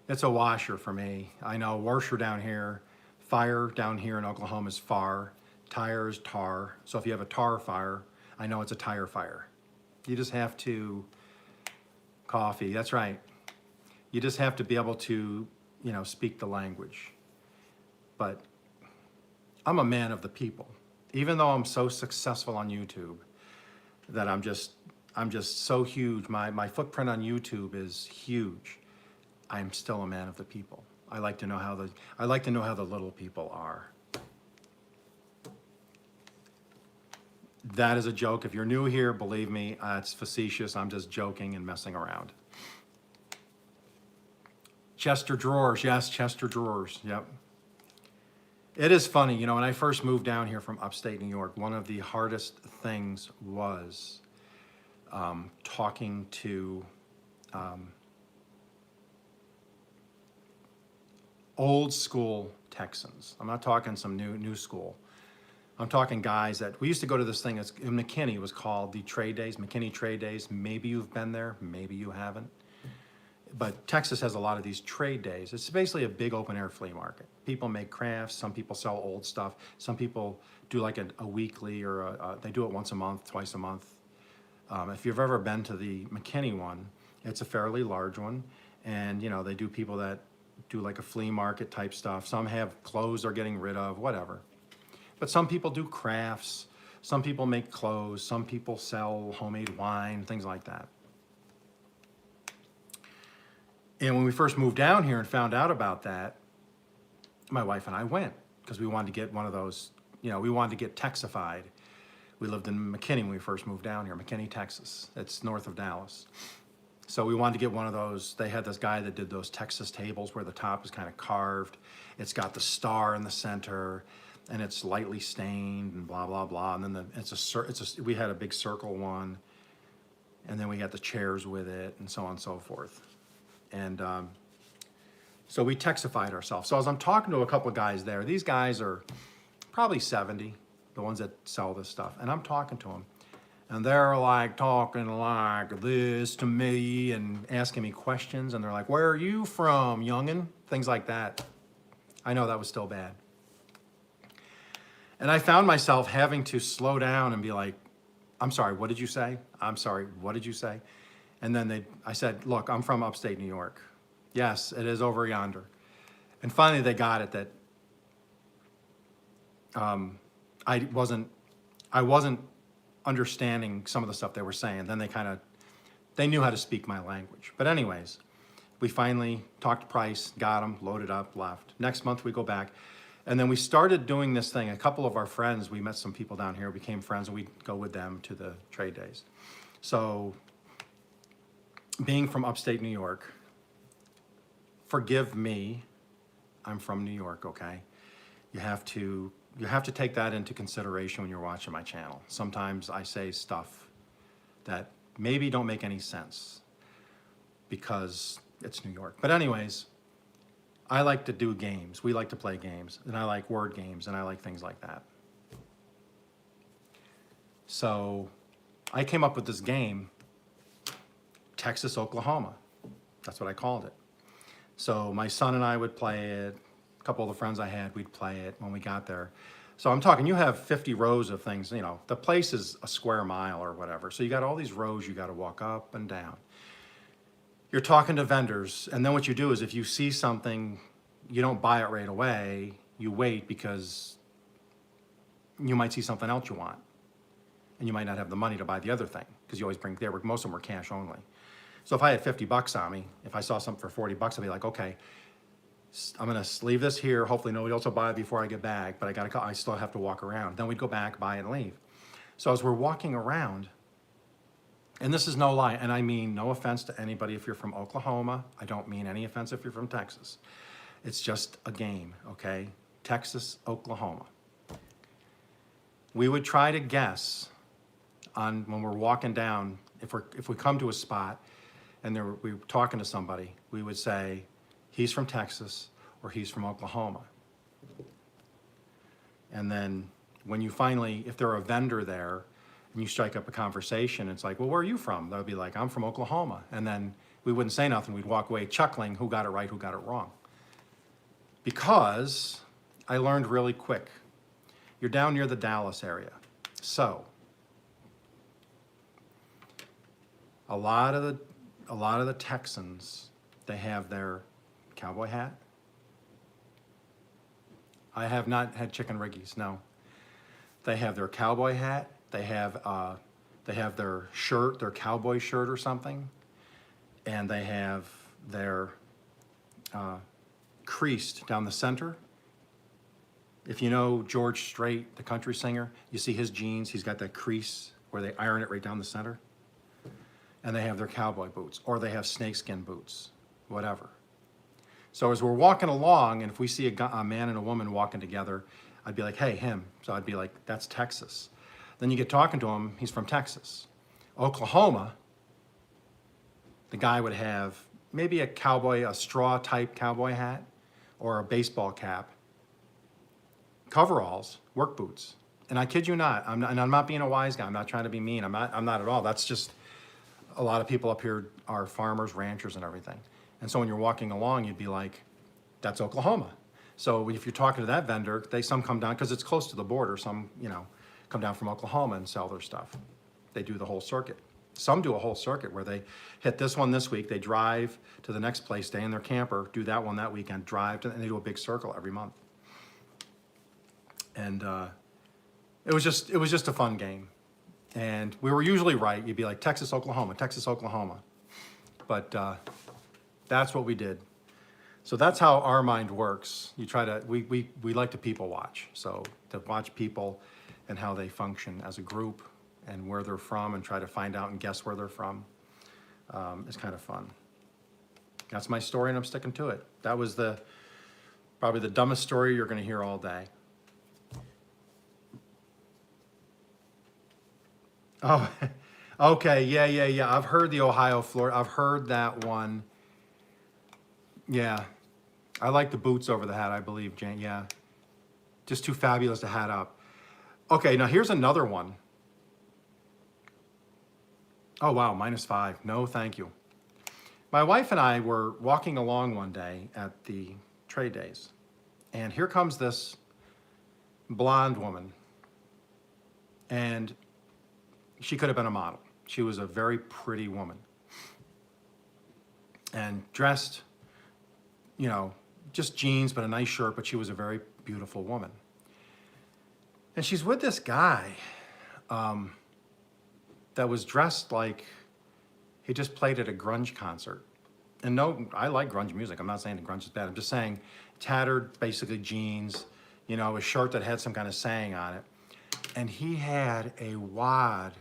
It's a washer for me. I know washer down here, fire down here in Oklahoma is far, tire is tar. So if you have a tar fire, I know it's a tire fire. You just have to, coffee, that's right. You just have to be able to, speak the language. But I'm a man of the people. Even though I'm so successful on YouTube, that I'm just so huge. My footprint on YouTube is huge. I'm still a man of the people. I like to know how the little people are. That is a joke. If you're new here, believe me, it's facetious. I'm just joking and messing around. Chester drawers, yes, Chester drawers, yep. It is funny, when I first moved down here from upstate New York, one of the hardest things was talking to old school Texans. I'm not talking some new school. I'm talking guys that, we used to go to this thing in McKinney, it was called the Trade Days, McKinney Trade Days. Maybe you've been there, maybe you haven't. But Texas has a lot of these trade days. It's basically a big open air flea market. People make crafts, some people sell old stuff, some people do like a weekly or they do it once a month, twice a month. If you've ever been to the McKinney one, it's a fairly large one. And they do people that do like a flea market type stuff. Some have clothes they're getting rid of, whatever. But some people do crafts, some people make clothes, some people sell homemade wine, things like that. And when we first moved down here and found out about that, my wife and I went because we wanted to get one of those, we wanted to get Texified. We lived in McKinney when we first moved down here, McKinney, Texas. It's north of Dallas. So we wanted to get one of those. They had this guy that did those Texas tables where the top is kind of carved. It's got the star in the center and it's lightly stained and blah, blah, blah. And then we had a big circle one and then we got the chairs with it and so on and so forth. And so we Texified ourselves. So as I'm talking to a couple of guys there, these guys are probably 70, the ones that sell this stuff. And I'm talking to them And they're like talking like this to me and asking me questions. And they're like, where are you from, youngin'? Things like that. I know that was still bad. And I found myself having to slow down and be like, I'm sorry, what did you say? I'm sorry, what did you say? And then I said, look, I'm from upstate New York. Yes, it is over yonder. And finally they got it that I wasn't understanding some of the stuff they were saying. Then they knew how to speak my language. But anyways, we finally talked price, got them, loaded up, left. Next month we go back. And then we started doing this thing. A couple of our friends, we met some people down here, became friends, and we'd go with them to the trade days. So being from upstate New York, forgive me, I'm from New York, okay? You have to take that into consideration when you're watching my channel. Sometimes I say stuff that maybe don't make any sense because it's New York. But anyways, I like to do games. We like to play games, and I like word games, and I like things like that. So I came up with this game, Texas, Oklahoma. That's what I called it. So my son and I would play it. A couple of the friends I had, we'd play it when we got there. So I'm talking, you have 50 rows of things, you know, the place is a square mile or whatever. So you got all these rows you got to walk up and down. You're talking to vendors, and then what you do is if you see something, you don't buy it right away, you wait because you might see something else you want. And you might not have the money to buy the other thing because you always most of them were cash only. So if I had 50 bucks on me, if I saw something for 40 bucks, I'd be like, okay, I'm gonna leave this here. Hopefully nobody else will buy it before I get back, but I still have to walk around. Then we'd go back, buy it, and leave. So as we're walking around, and this is no lie, and I mean no offense to anybody if you're from Oklahoma. I don't mean any offense if you're from Texas. It's just a game, okay? Texas, Oklahoma. We would try to guess on when we're walking down, if we come to a spot and we were talking to somebody, we would say, he's from Texas or he's from Oklahoma. And then when you finally, if they're a vendor there and you strike up a conversation, it's like, well, where are you from? They'll be like, I'm from Oklahoma. And then we wouldn't say nothing. We'd walk away chuckling, who got it right, who got it wrong. Because I learned really quick. You're down near the Dallas area. So a lot of the Texans, they have their cowboy hat. I have not had chicken riggies, no. They have their cowboy hat. They have their shirt, their cowboy shirt or something, and they have their creased down the center. If you know George Strait, the country singer, you see his jeans, he's got that crease where they iron it right down the center. And they have their cowboy boots, or they have snakeskin boots, whatever. So as we're walking along, and if we see a man and a woman walking together, I'd be like, hey, him. So I'd be like, that's Texas. Then you get talking to him, he's from Texas. Oklahoma, the guy would have maybe a straw type cowboy hat, or a baseball cap, coveralls, work boots. And I kid you not, and I'm not being a wise guy, I'm not trying to be mean, I'm not at all. That's just, a lot of people up here are farmers, ranchers, and everything. And so when you're walking along, you'd be like, that's Oklahoma. So if you're talking to that vendor, some come down, because it's close to the border, some, come down from Oklahoma and sell their stuff. They do the whole circuit. Some do a whole circuit where they hit this one this week, they drive to the next place, stay in their camper, do that one that weekend, and they do a big circle every month. And it was just a fun game. And we were usually right. You'd be like, Texas, Oklahoma, Texas, Oklahoma. But that's what we did. So that's how our mind works. We like to people watch. So to watch people and how they function as a group and where they're from and try to find out and guess where they're from is kind of fun. That's my story, and I'm sticking to it. That was probably the dumbest story you're going to hear all day. Oh, okay, yeah. I've heard the Ohio, Florida. I've heard that one. Yeah, I like the boots over the hat, I believe, Jane. Yeah, just too fabulous to hat up. Okay, now here's another one. Oh, wow, -5. No, thank you. My wife and I were walking along one day at the trade days, and here comes this blonde woman, and she could have been a model. She was a very pretty woman and dressed, you know, just jeans, but a nice shirt, but she was a very beautiful woman. And she's with this guy that was dressed like he just played at a grunge concert. And no, I like grunge music. I'm not saying that grunge is bad. I'm just saying tattered, basically jeans, you know, a shirt that had some kind of saying on it. And he had a wad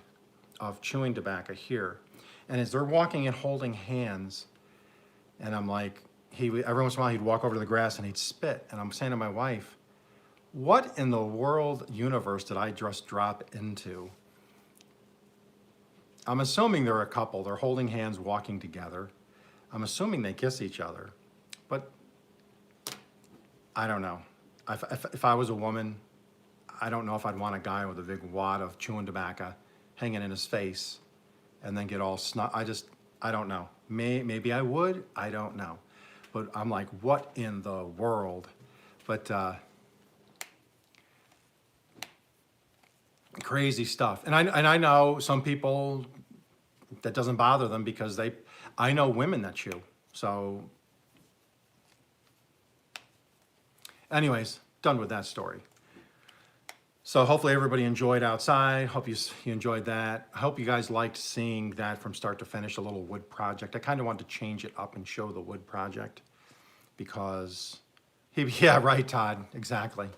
of chewing tobacco here. And as they're walking and holding hands, and I'm like, every once in a while he'd walk over to the grass and he'd spit. And I'm saying to my wife, what in the world universe did I just drop into? I'm assuming they're a couple. They're holding hands, walking together. I'm assuming they kiss each other, but I don't know. If I was a woman, I don't know if I'd want a guy with a big wad of chewing tobacco hanging in his face and then get all I don't know. Maybe I would, I don't know. But I'm like, what in the world? But crazy stuff. And I know some people that doesn't bother them because I know women that chew. So anyways, done with that story. So hopefully everybody enjoyed outside. Hope you enjoyed that. I hope you guys liked seeing that from start to finish, a little wood project. I kind of wanted to change it up and show the wood project because yeah, right, Todd, exactly.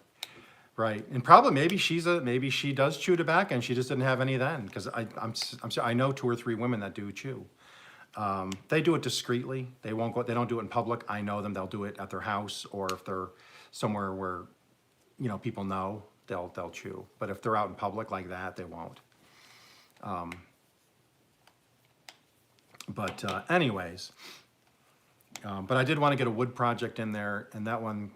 Right, and probably maybe she does chew tobacco and she just didn't have any then, because I know 2 or 3 women that do chew. They do it discreetly. They don't do it in public. I know them. They'll do it at their house, or if they're somewhere where, you know, people know, they'll chew. But if they're out in public like that, they won't. Anyways, but I did want to get a wood project in there, and that one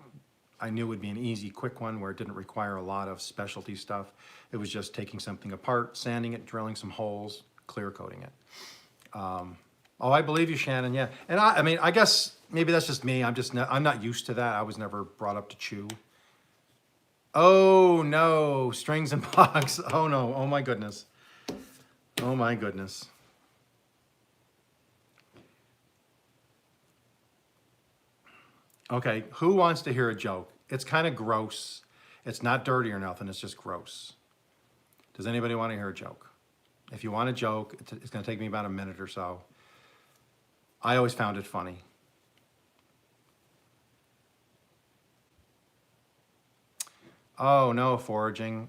I knew would be an easy, quick one where it didn't require a lot of specialty stuff. It was just taking something apart, sanding it, drilling some holes, clear coating it. Oh, I believe you, Shannon. Yeah, and I mean, I guess maybe that's just me. I'm not used to that. I was never brought up to chew. Oh no, strings and box. Oh no. Oh my goodness. Oh my goodness. Okay, who wants to hear a joke? It's kind of gross. It's not dirty or nothing. It's just gross. Does anybody want to hear a joke? If you want a joke, it's going to take me about a minute or so. I always found it funny. Oh, no, foraging.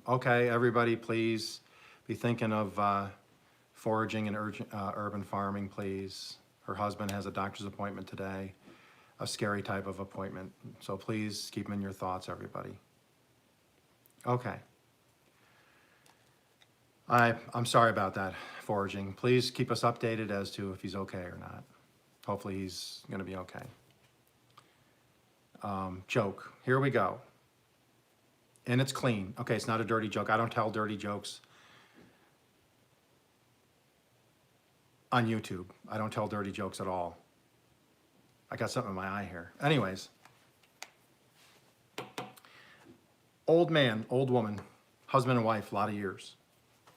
Okay, everybody, please be thinking of foraging and urban farming, please. Her husband has a doctor's appointment today, a scary type of appointment. So please keep him in your thoughts, everybody. Okay. I'm sorry about that, foraging. Please keep us updated as to if he's okay or not. Hopefully he's going to be okay. Joke. Here we go. And it's clean. Okay, it's not a dirty joke. I don't tell dirty jokes on YouTube. I don't tell dirty jokes at all. I got something in my eye here. Anyways. Old man, old woman, husband and wife, a lot of years.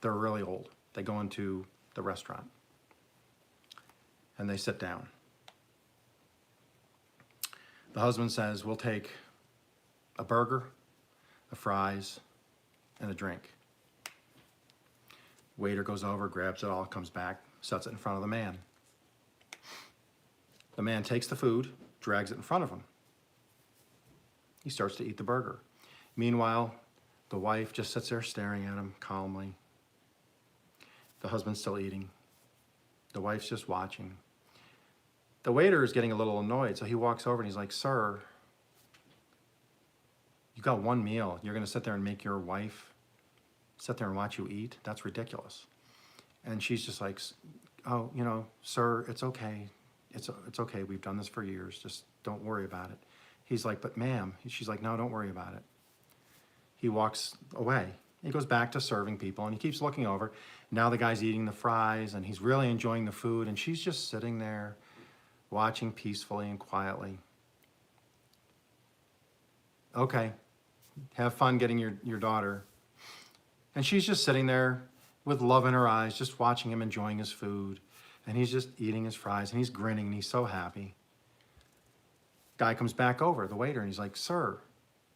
They're really old. They go into the restaurant and they sit down. The husband says, we'll take a burger, the fries, and a drink. Waiter goes over, grabs it all, comes back, sets it in front of the man. The man takes the food, drags it in front of him. He starts to eat the burger. Meanwhile, the wife just sits there staring at him calmly. The husband's still eating. The wife's just watching. The waiter is getting a little annoyed, so he walks over and he's like, sir, you got one meal. You're going to sit there and make your wife sit there and watch you eat? That's ridiculous. And she's just like, oh, you know, sir, it's okay. It's okay. We've done this for years. Just don't worry about it. He's like, but ma'am. She's like, no, don't worry about it. He walks away. He goes back to serving people, and he keeps looking over. Now the guy's eating the fries, and he's really enjoying the food, and she's just sitting there watching peacefully and quietly. Okay, have fun getting your daughter. And she's just sitting there with love in her eyes, just watching him enjoying his food. And he's just eating his fries, and he's grinning, and he's so happy. Guy comes back over, the waiter, and he's like, "Sir,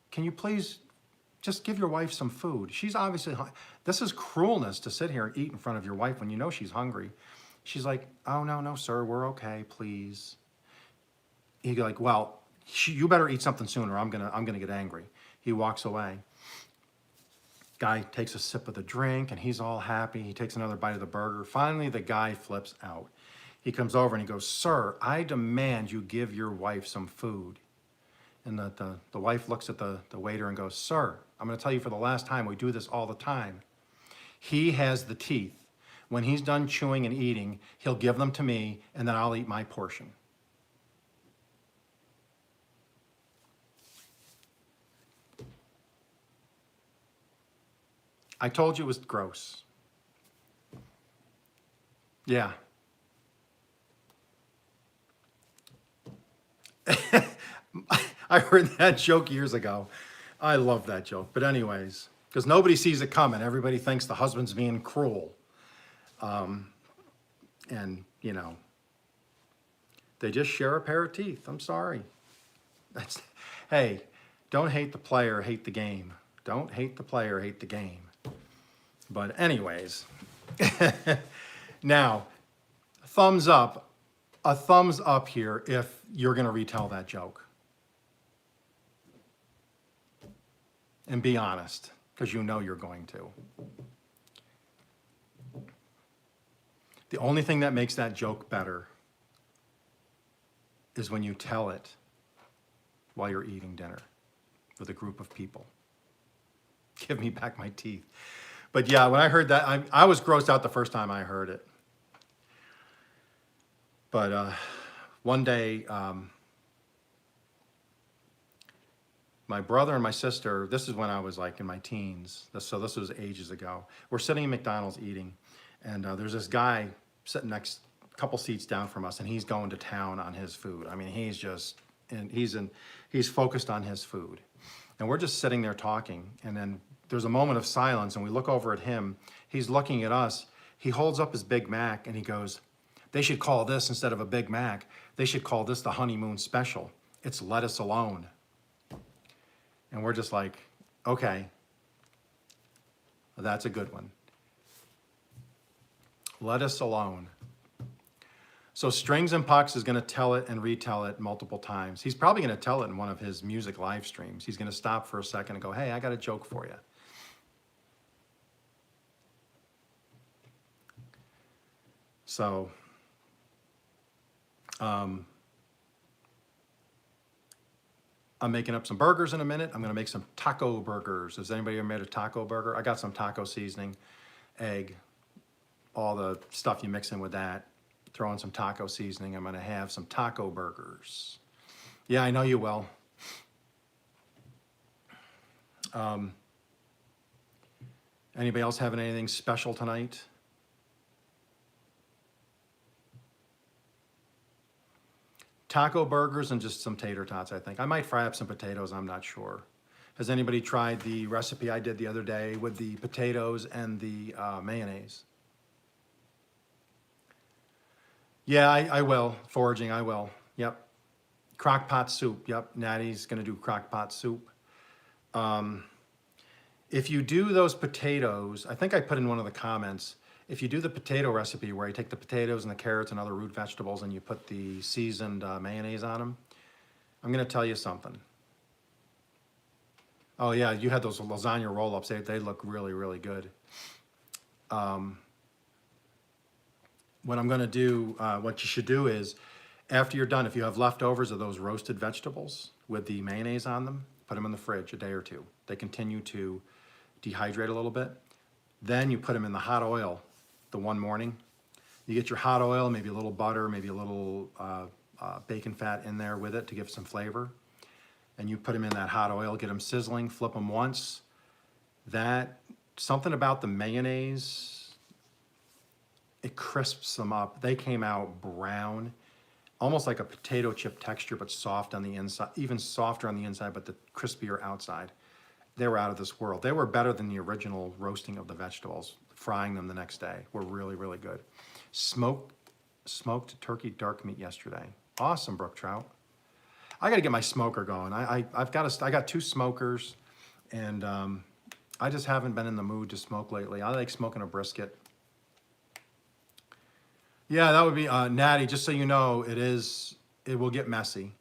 can you please just give your wife some food? She's obviously, this is cruelness to sit here and eat in front of your wife when you know she's hungry." She's like, "Oh, no, sir, we're okay, please." He's like, "Well, you better eat something sooner. I'm gonna get angry." He walks away. Guy takes a sip of the drink, and he's all happy. He takes another bite of the burger. Finally, the guy flips out. He comes over and he goes, "Sir, I demand you give your wife some food." And the wife looks at the waiter and goes, "Sir, I'm going to tell you for the last time, we do this all the time. He has the teeth. When he's done chewing and eating, he'll give them to me, and then I'll eat my portion." I told you it was gross. Yeah. I heard that joke years ago. I love that joke. But anyways, because nobody sees it coming. Everybody thinks the husband's being cruel. And, you know, they just share a pair of teeth. I'm sorry. Hey, don't hate the player, hate the game. Don't hate the player, hate the game. But anyways, now, thumbs up. A thumbs up here if you're going to retell that joke. And be honest, because you know you're going to. The only thing that makes that joke better is when you tell it while you're eating dinner with a group of people. Give me back my teeth. But yeah, when I heard that, I was grossed out the first time I heard it. But one day, my brother and my sister, this is when I was like in my teens, so this was ages ago. We're sitting in McDonald's eating, and there's this guy sitting next, a couple seats down from us, and he's going to town on his food. I mean, he's just, and he's focused on his food. And we're just sitting there talking, and then there's a moment of silence, and we look over at him. He's looking at us. He holds up his Big Mac, and he goes, "They should call this, instead of a Big Mac, they should call this the honeymoon special. It's lettuce alone." And we're just like, okay, that's a good one. Lettuce alone. So Strings and Pucks is going to tell it and retell it multiple times. He's probably going to tell it in one of his music live streams. He's going to stop for a second and go, "Hey, I got a joke for you." So, I'm making up some burgers in a minute. I'm going to make some taco burgers. Has anybody ever made a taco burger? I got some taco seasoning, egg, all the stuff you mix in with that. Throw in some taco seasoning. I'm going to have some taco burgers. Yeah, I know you will. Anybody else having anything special tonight? Taco burgers and just some tater tots, I think. I might fry up some potatoes, I'm not sure. Has anybody tried the recipe I did the other day with the potatoes and the mayonnaise? Yeah, I will. Foraging, I will. Yep. Crock pot soup. Yep, Natty's going to do crock pot soup. If you do those potatoes, I think I put in one of the comments, if you do the potato recipe where you take the potatoes and the carrots and other root vegetables and you put the seasoned mayonnaise on them, I'm going to tell you something. Oh yeah, you had those lasagna roll-ups. They look really, really good. What I'm going to do, what you should do is, after you're done, if you have leftovers of those roasted vegetables with the mayonnaise on them, put them in the fridge a day or two. They continue to dehydrate a little bit. Then you put them in the hot oil the one morning. You get your hot oil, maybe a little butter, maybe a little bacon fat in there with it to give some flavor. And you put them in that hot oil, get them sizzling, flip them once. That something about the mayonnaise, it crisps them up. They came out brown, almost like a potato chip texture, but soft on the inside, even softer on the inside, but the crispier outside. They were out of this world. They were better than the original roasting of the vegetables. Frying them the next day were really, really good. Smoked turkey dark meat yesterday. Awesome, brook trout. I got to get my smoker going. I got 2 smokers, and I just haven't been in the mood to smoke lately. I like smoking a brisket. Yeah, that would be Natty. Just so you know, it will get messy,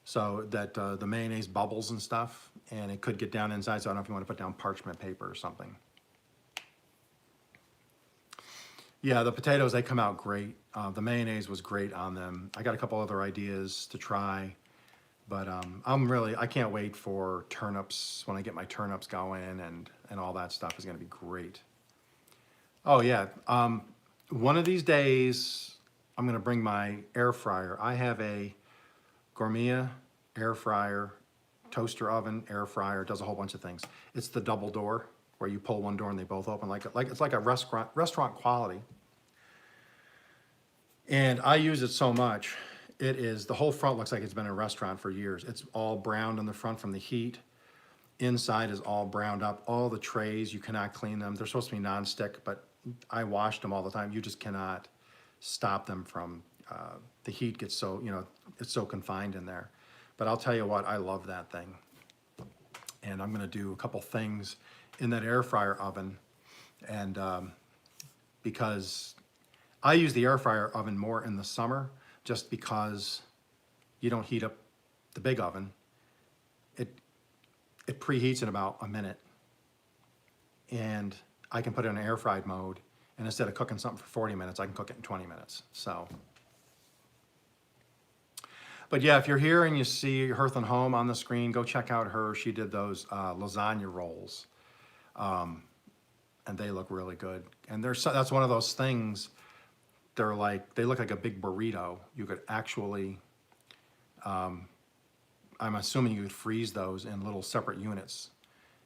so that the mayonnaise bubbles and stuff, and it could get down inside. So I don't know if you want to put down parchment paper or something. Yeah, the potatoes, they come out great. The mayonnaise was great on them. I got a couple other ideas to try, but I can't wait for turnips when I get my turnips going, and all that stuff is gonna be great. Oh yeah, one of these days, I'm gonna bring my air fryer. I have a Gourmet air fryer, toaster oven, air fryer, does a whole bunch of things. It's the double door where you pull one door and they both open, it's like a restaurant quality. And I use it so much. The whole front looks like it's been in a restaurant for years. It's all browned on the front from the heat. Inside is all browned up. All the trays, you cannot clean them. They're supposed to be nonstick, but I washed them all the time. You just cannot stop them from, the heat gets so, it's so confined in there. But I'll tell you what, I love that thing. And I'm gonna do a couple things in that air fryer oven. And because I use the air fryer oven more in the summer, just because you don't heat up the big oven. It preheats in about a minute. And I can put it in air fried mode. And instead of cooking something for 40 minutes, I can cook it in 20 minutes. So, but yeah, if you're here and you see Hearth and Home on the screen, go check out her. She did those lasagna rolls. And they look really good. And that's one of those things, they look like a big burrito. You could actually, I'm assuming you could freeze those in little separate units.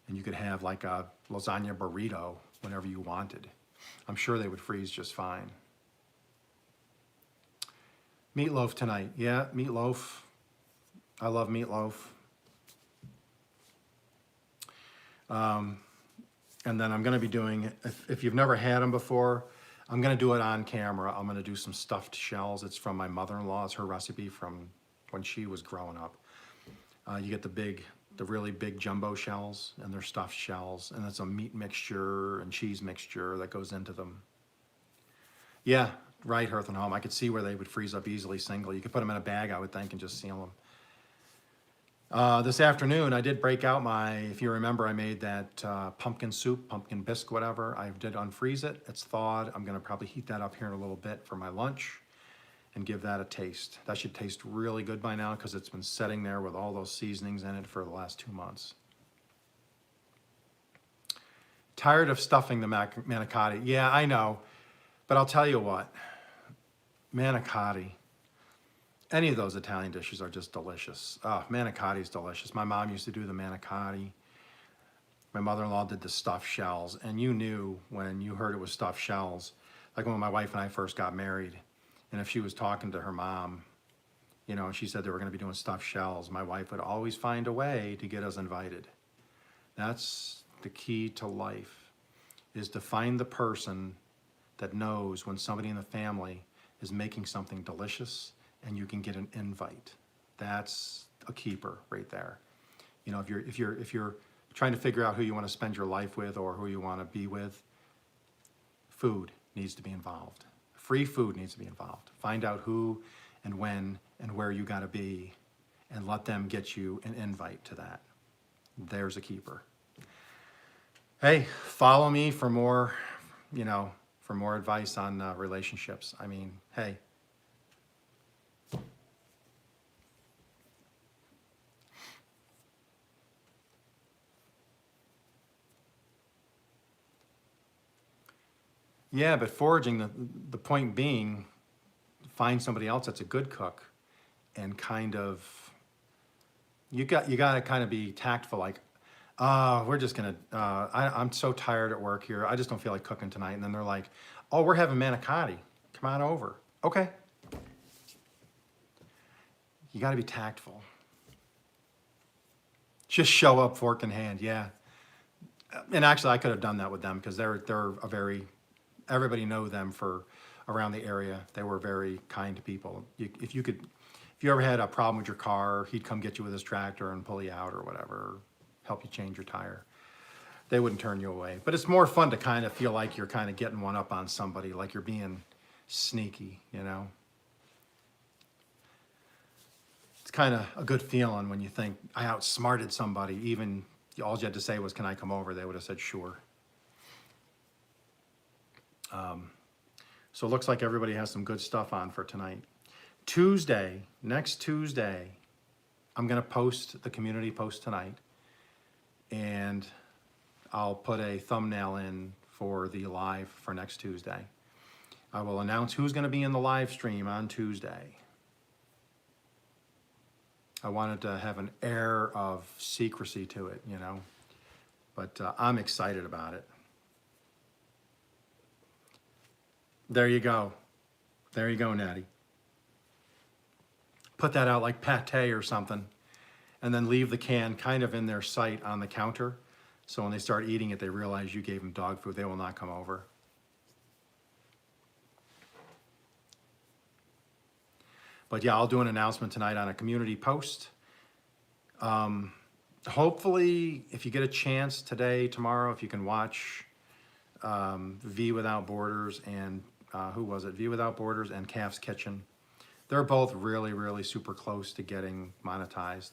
And you could have like a lasagna burrito whenever you wanted. I'm sure they would freeze just fine. Meatloaf tonight. Yeah, meatloaf. I love meatloaf. And then I'm going to be doing, if you've never had them before, I'm going to do it on camera. I'm going to do some stuffed shells. It's from my mother-in-law. It's her recipe from when she was growing up. You get the really big jumbo shells, and they're stuffed shells, and it's a meat mixture and cheese mixture that goes into them. Yeah, right, Hearth and Home. I could see where they would freeze up easily single. You could put them in a bag, I would think, and just seal them. This afternoon, I did break out if you remember, I made that pumpkin soup, pumpkin bisque, whatever. I did unfreeze it. It's thawed. I'm going to probably heat that up here in a little bit for my lunch and give that a taste. That should taste really good by now because it's been sitting there with all those seasonings in it for the last 2 months. Tired of stuffing the manicotti. Yeah, I know. But I'll tell you what, manicotti, any of those Italian dishes are just delicious. Oh, manicotti is delicious. My mom used to do the manicotti. My mother-in-law did the stuffed shells. And you knew when you heard it was stuffed shells, like when my wife and I first got married, and if she was talking to her mom, and she said they were going to be doing stuffed shells, my wife would always find a way to get us invited. That's the key to life, is to find the person that knows when somebody in the family is making something delicious and you can get an invite. That's a keeper right there. If you're trying to figure out who you want to spend your life with or who you want to be with, food needs to be involved. Free food needs to be involved. Find out who and when and where you got to be, and let them get you an invite to that. There's a keeper. Hey, follow me for more, for more advice on relationships. I mean, hey. Yeah, but foraging, the point being, find somebody else that's a good cook, and kind of, you got to kind of be tactful. Like, We're just gonna, I'm so tired at work here. I just don't feel like cooking tonight. And then they're like, oh, we're having manicotti. Come on over. Okay. You gotta be tactful. Just show up fork in hand, yeah. And actually I could have done that with them because they're a very, everybody know them for around the area. They were very kind people. If you ever had a problem with your car, he'd come get you with his tractor and pull you out or whatever, or help you change your tire. They wouldn't turn you away. But it's more fun to kind of feel like you're kind of getting one up on somebody, like you're being sneaky, you know? It's kind of a good feeling when you think, I outsmarted somebody, even all you had to say was, can I come over? They would have said, sure. So it looks like everybody has some good stuff on for tonight. Tuesday, next Tuesday, I'm gonna post the community post tonight, and I'll put a thumbnail in for the live for next Tuesday. I will announce who's gonna be in the live stream on Tuesday. I wanted to have an air of secrecy to it, you know, but I'm excited about it. There you go. There you go, Natty. Put that out like pate or something, and then leave the can kind of in their sight on the counter. So when they start eating it, they realize you gave them dog food. They will not come over. But yeah, I'll do an announcement tonight on a community post. Hopefully, if you get a chance today, tomorrow, if you can watch V Without Borders and who was it? V Without Borders and Calf's Kitchen. They're both really, really super close to getting monetized.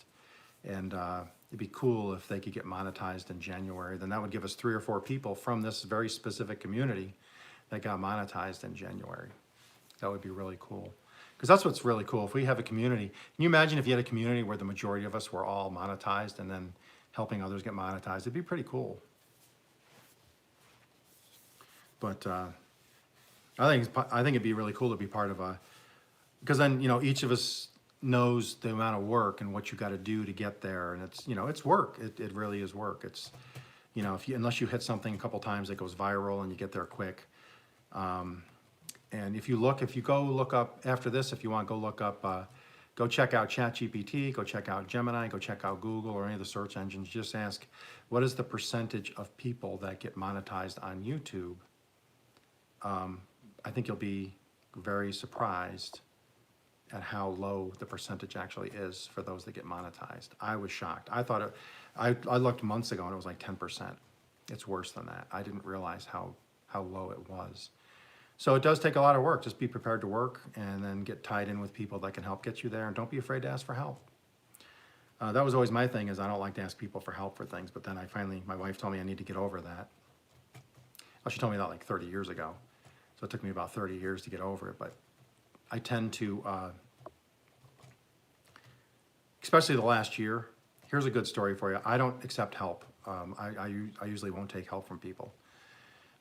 And it'd be cool if they could get monetized in January. Then that would give us 3 or 4 people from this very specific community that got monetized in January. That would be really cool. Because that's what's really cool. If we have a community, can you imagine if you had a community where the majority of us were all monetized and then helping others get monetized? It'd be pretty cool. But I think it'd be really cool to be part of a, because then, you know, each of us knows the amount of work and what you got to do to get there. And it's, you know, it's work. It really is work. It's, you know, unless you hit something a couple times that goes viral and you get there quick. And if you go look up after this, if you want, go look up, go check out ChatGPT, go check out Gemini, go check out Google or any of the search engines. Just ask, what is the percentage of people that get monetized on YouTube? I think you'll be very surprised at how low the percentage actually is for those that get monetized. I was shocked. I thought I looked months ago and it was like 10%. It's worse than that. I didn't realize how low it was. So it does take a lot of work. Just be prepared to work and then get tied in with people that can help get you there, and don't be afraid to ask for help. That was always my thing, is I don't like to ask people for help for things, but then my wife told me I need to get over that. Well, she told me that like 30 years ago. So it took me about 30 years to get over it, but I tend to, especially the last year, here's a good story for you. I don't accept help. I usually won't take help from people.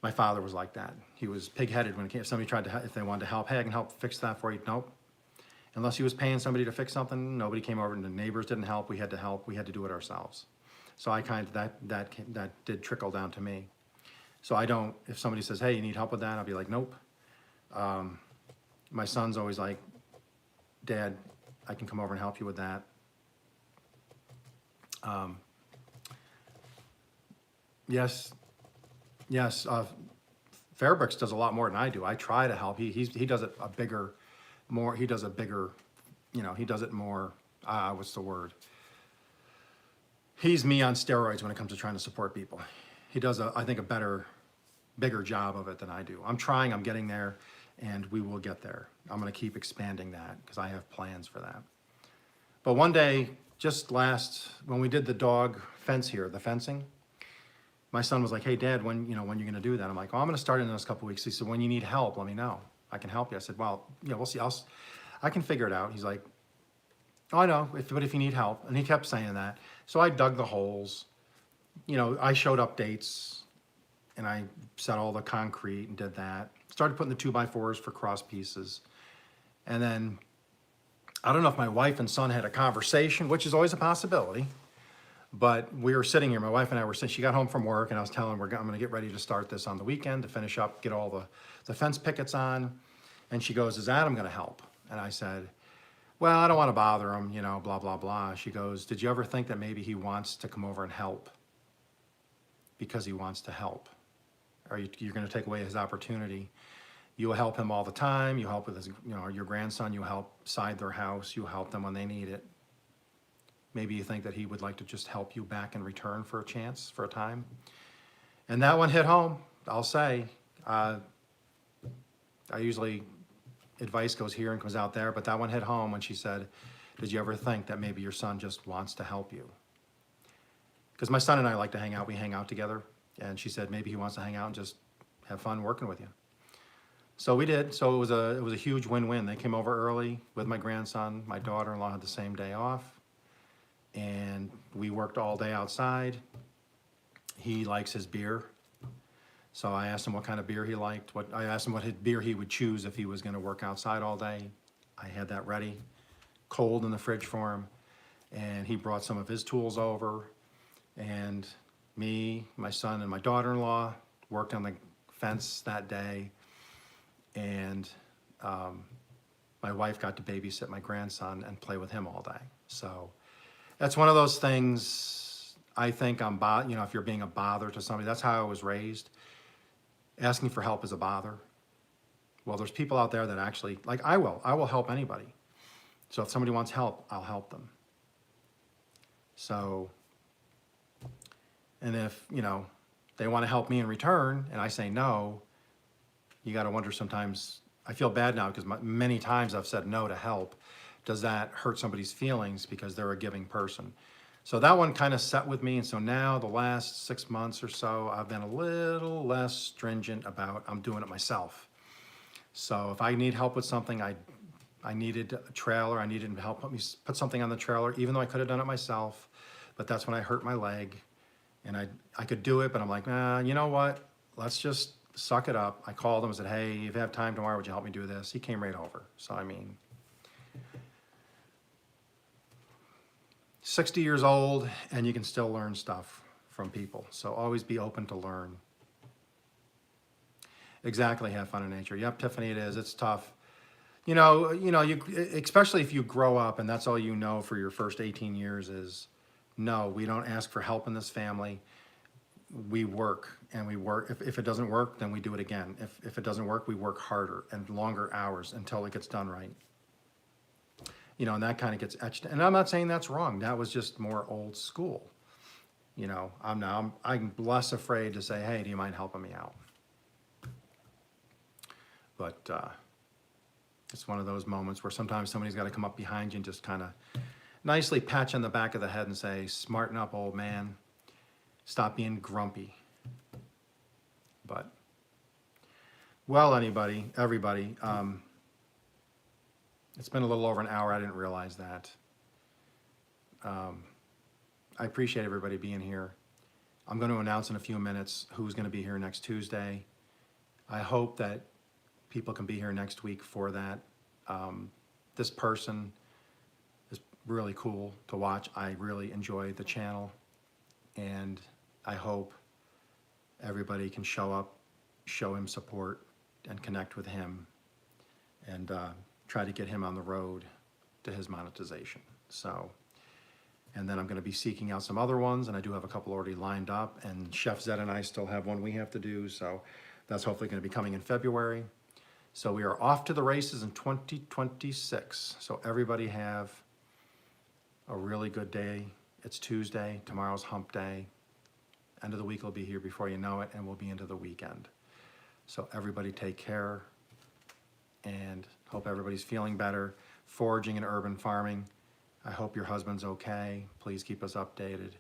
My father was like that. He was pig-headed when it came. If somebody tried to, if they wanted to help, hey, I can help fix that for you. Nope. Unless he was paying somebody to fix something, nobody came over, and the neighbors didn't help. We had to help. We had to do it ourselves. So I kind of, that did trickle down to me. So I don't, if somebody says, hey, you need help with that, I'll be like, nope. My son's always like, Dad, I can come over and help you with that. Yes, Fairbricks does a lot more than I do. I try to help. He does it a bigger, more. He does a bigger, you know. He does it more. What's the word? He's me on steroids when it comes to trying to support people. He does I think a bigger job of it than I do. I'm trying. I'm getting there, and we will get there. I'm going to keep expanding that because I have plans for that. But one day, when we did the dog fence here, the fencing. My son was like, hey, Dad, when you going to do that? I'm like, oh, I'm going to start in the next couple of weeks. He said, when you need help, let me know. I can help you. I said, well, yeah, we'll see. I can figure it out. He's like, oh, I know, but if you need help. And he kept saying that. So I dug the holes. You know, I showed up dates, and I set all the concrete and did that. Started putting the 2x4s for cross pieces. And then, I don't know if my wife and son had a conversation, which is always a possibility. But we were sitting here, my wife and I were sitting, she got home from work and I was telling her, I'm gonna get ready to start this on the weekend to finish up, get all the fence pickets on. And she goes, is Adam gonna help? And I said, well, I don't wanna bother him, you know, blah, blah, blah. She goes, did you ever think that maybe he wants to come over and help because he wants to help? Or you're gonna take away his opportunity. You help him all the time, you help with his, you know, your grandson, you help side their house, you help them when they need it. Maybe you think that he would like to just help you back in return for a chance, for a time. And that one hit home, I'll say. I usually, advice goes here and goes out there, but that one hit home when she said, did you ever think that maybe your son just wants to help you? Because my son and I like to hang out, we hang out together. And she said, maybe he wants to hang out and just have fun working with you. So we did, so it was a huge win-win. They came over early with my grandson. My daughter-in-law had the same day off. And we worked all day outside. He likes his beer. So I asked him what kind of beer he liked. I asked him what beer he would choose if he was gonna work outside all day. I had that ready, cold in the fridge for him. And he brought some of his tools over. And me, my son, and my daughter-in-law worked on the fence that day. And my wife got to babysit my grandson and play with him all day. So that's one of those things, I think you know, if you're being a bother to somebody, that's how I was raised. Asking for help is a bother. Well, there's people out there that actually, like I will help anybody. So if somebody wants help, I'll help them. So, and if, you know, they want to help me in return and I say no, you got to wonder sometimes, I feel bad now because many times I've said no to help. Does that hurt somebody's feelings because they're a giving person? So that one kind of set with me. And so now the last 6 months or so, I've been a little less stringent about I'm doing it myself. So if I need help with something, I needed a trailer, I needed help put something on the trailer, even though I could have done it myself. But that's when I hurt my leg. And I could do it, but I'm like, you know what? Let's just suck it up. I called him and said, hey, if you have time tomorrow, would you help me do this? He came right over. So, I mean, 60 years old and you can still learn stuff from people. So always be open to learn. Exactly, have fun in nature. Yep, Tiffany, it is. It's tough. You know, especially if you grow up and that's all you know for your first 18 years is, no, we don't ask for help in this family. We work and we work. If it doesn't work, then we do it again. If it doesn't work, we work harder and longer hours until it gets done right. You know, and that kind of gets etched. And I'm not saying that's wrong. That was just more old school. You know, I'm less afraid to say, hey, do you mind helping me out? But it's one of those moments where sometimes somebody's got to come up behind you and just kind of nicely pat you on the back of the head and say, smarten up, old man. Stop being grumpy. But, well, everybody, it's been a little over an hour. I didn't realize that. I appreciate everybody being here. I'm going to announce in a few minutes who's going to be here next Tuesday. I hope that people can be here next week for that. This person is really cool to watch. I really enjoy the channel. And I hope everybody can show up, show him support, and connect with him, and try to get him on the road to his monetization. So, and then I'm going to be seeking out some other ones, and I do have a couple already lined up, and Chef Zed and I still have one we have to do, so that's hopefully going to be coming in February. So we are off to the races in 2026. So everybody have a really good day. It's Tuesday, tomorrow's hump day. End of the week will be here before you know it, and we'll be into the weekend. So everybody take care, and hope everybody's feeling better. Foraging and urban farming. I hope your husband's okay. Please keep us updated,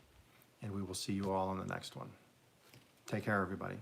and we will see you all on the next one. Take care, everybody.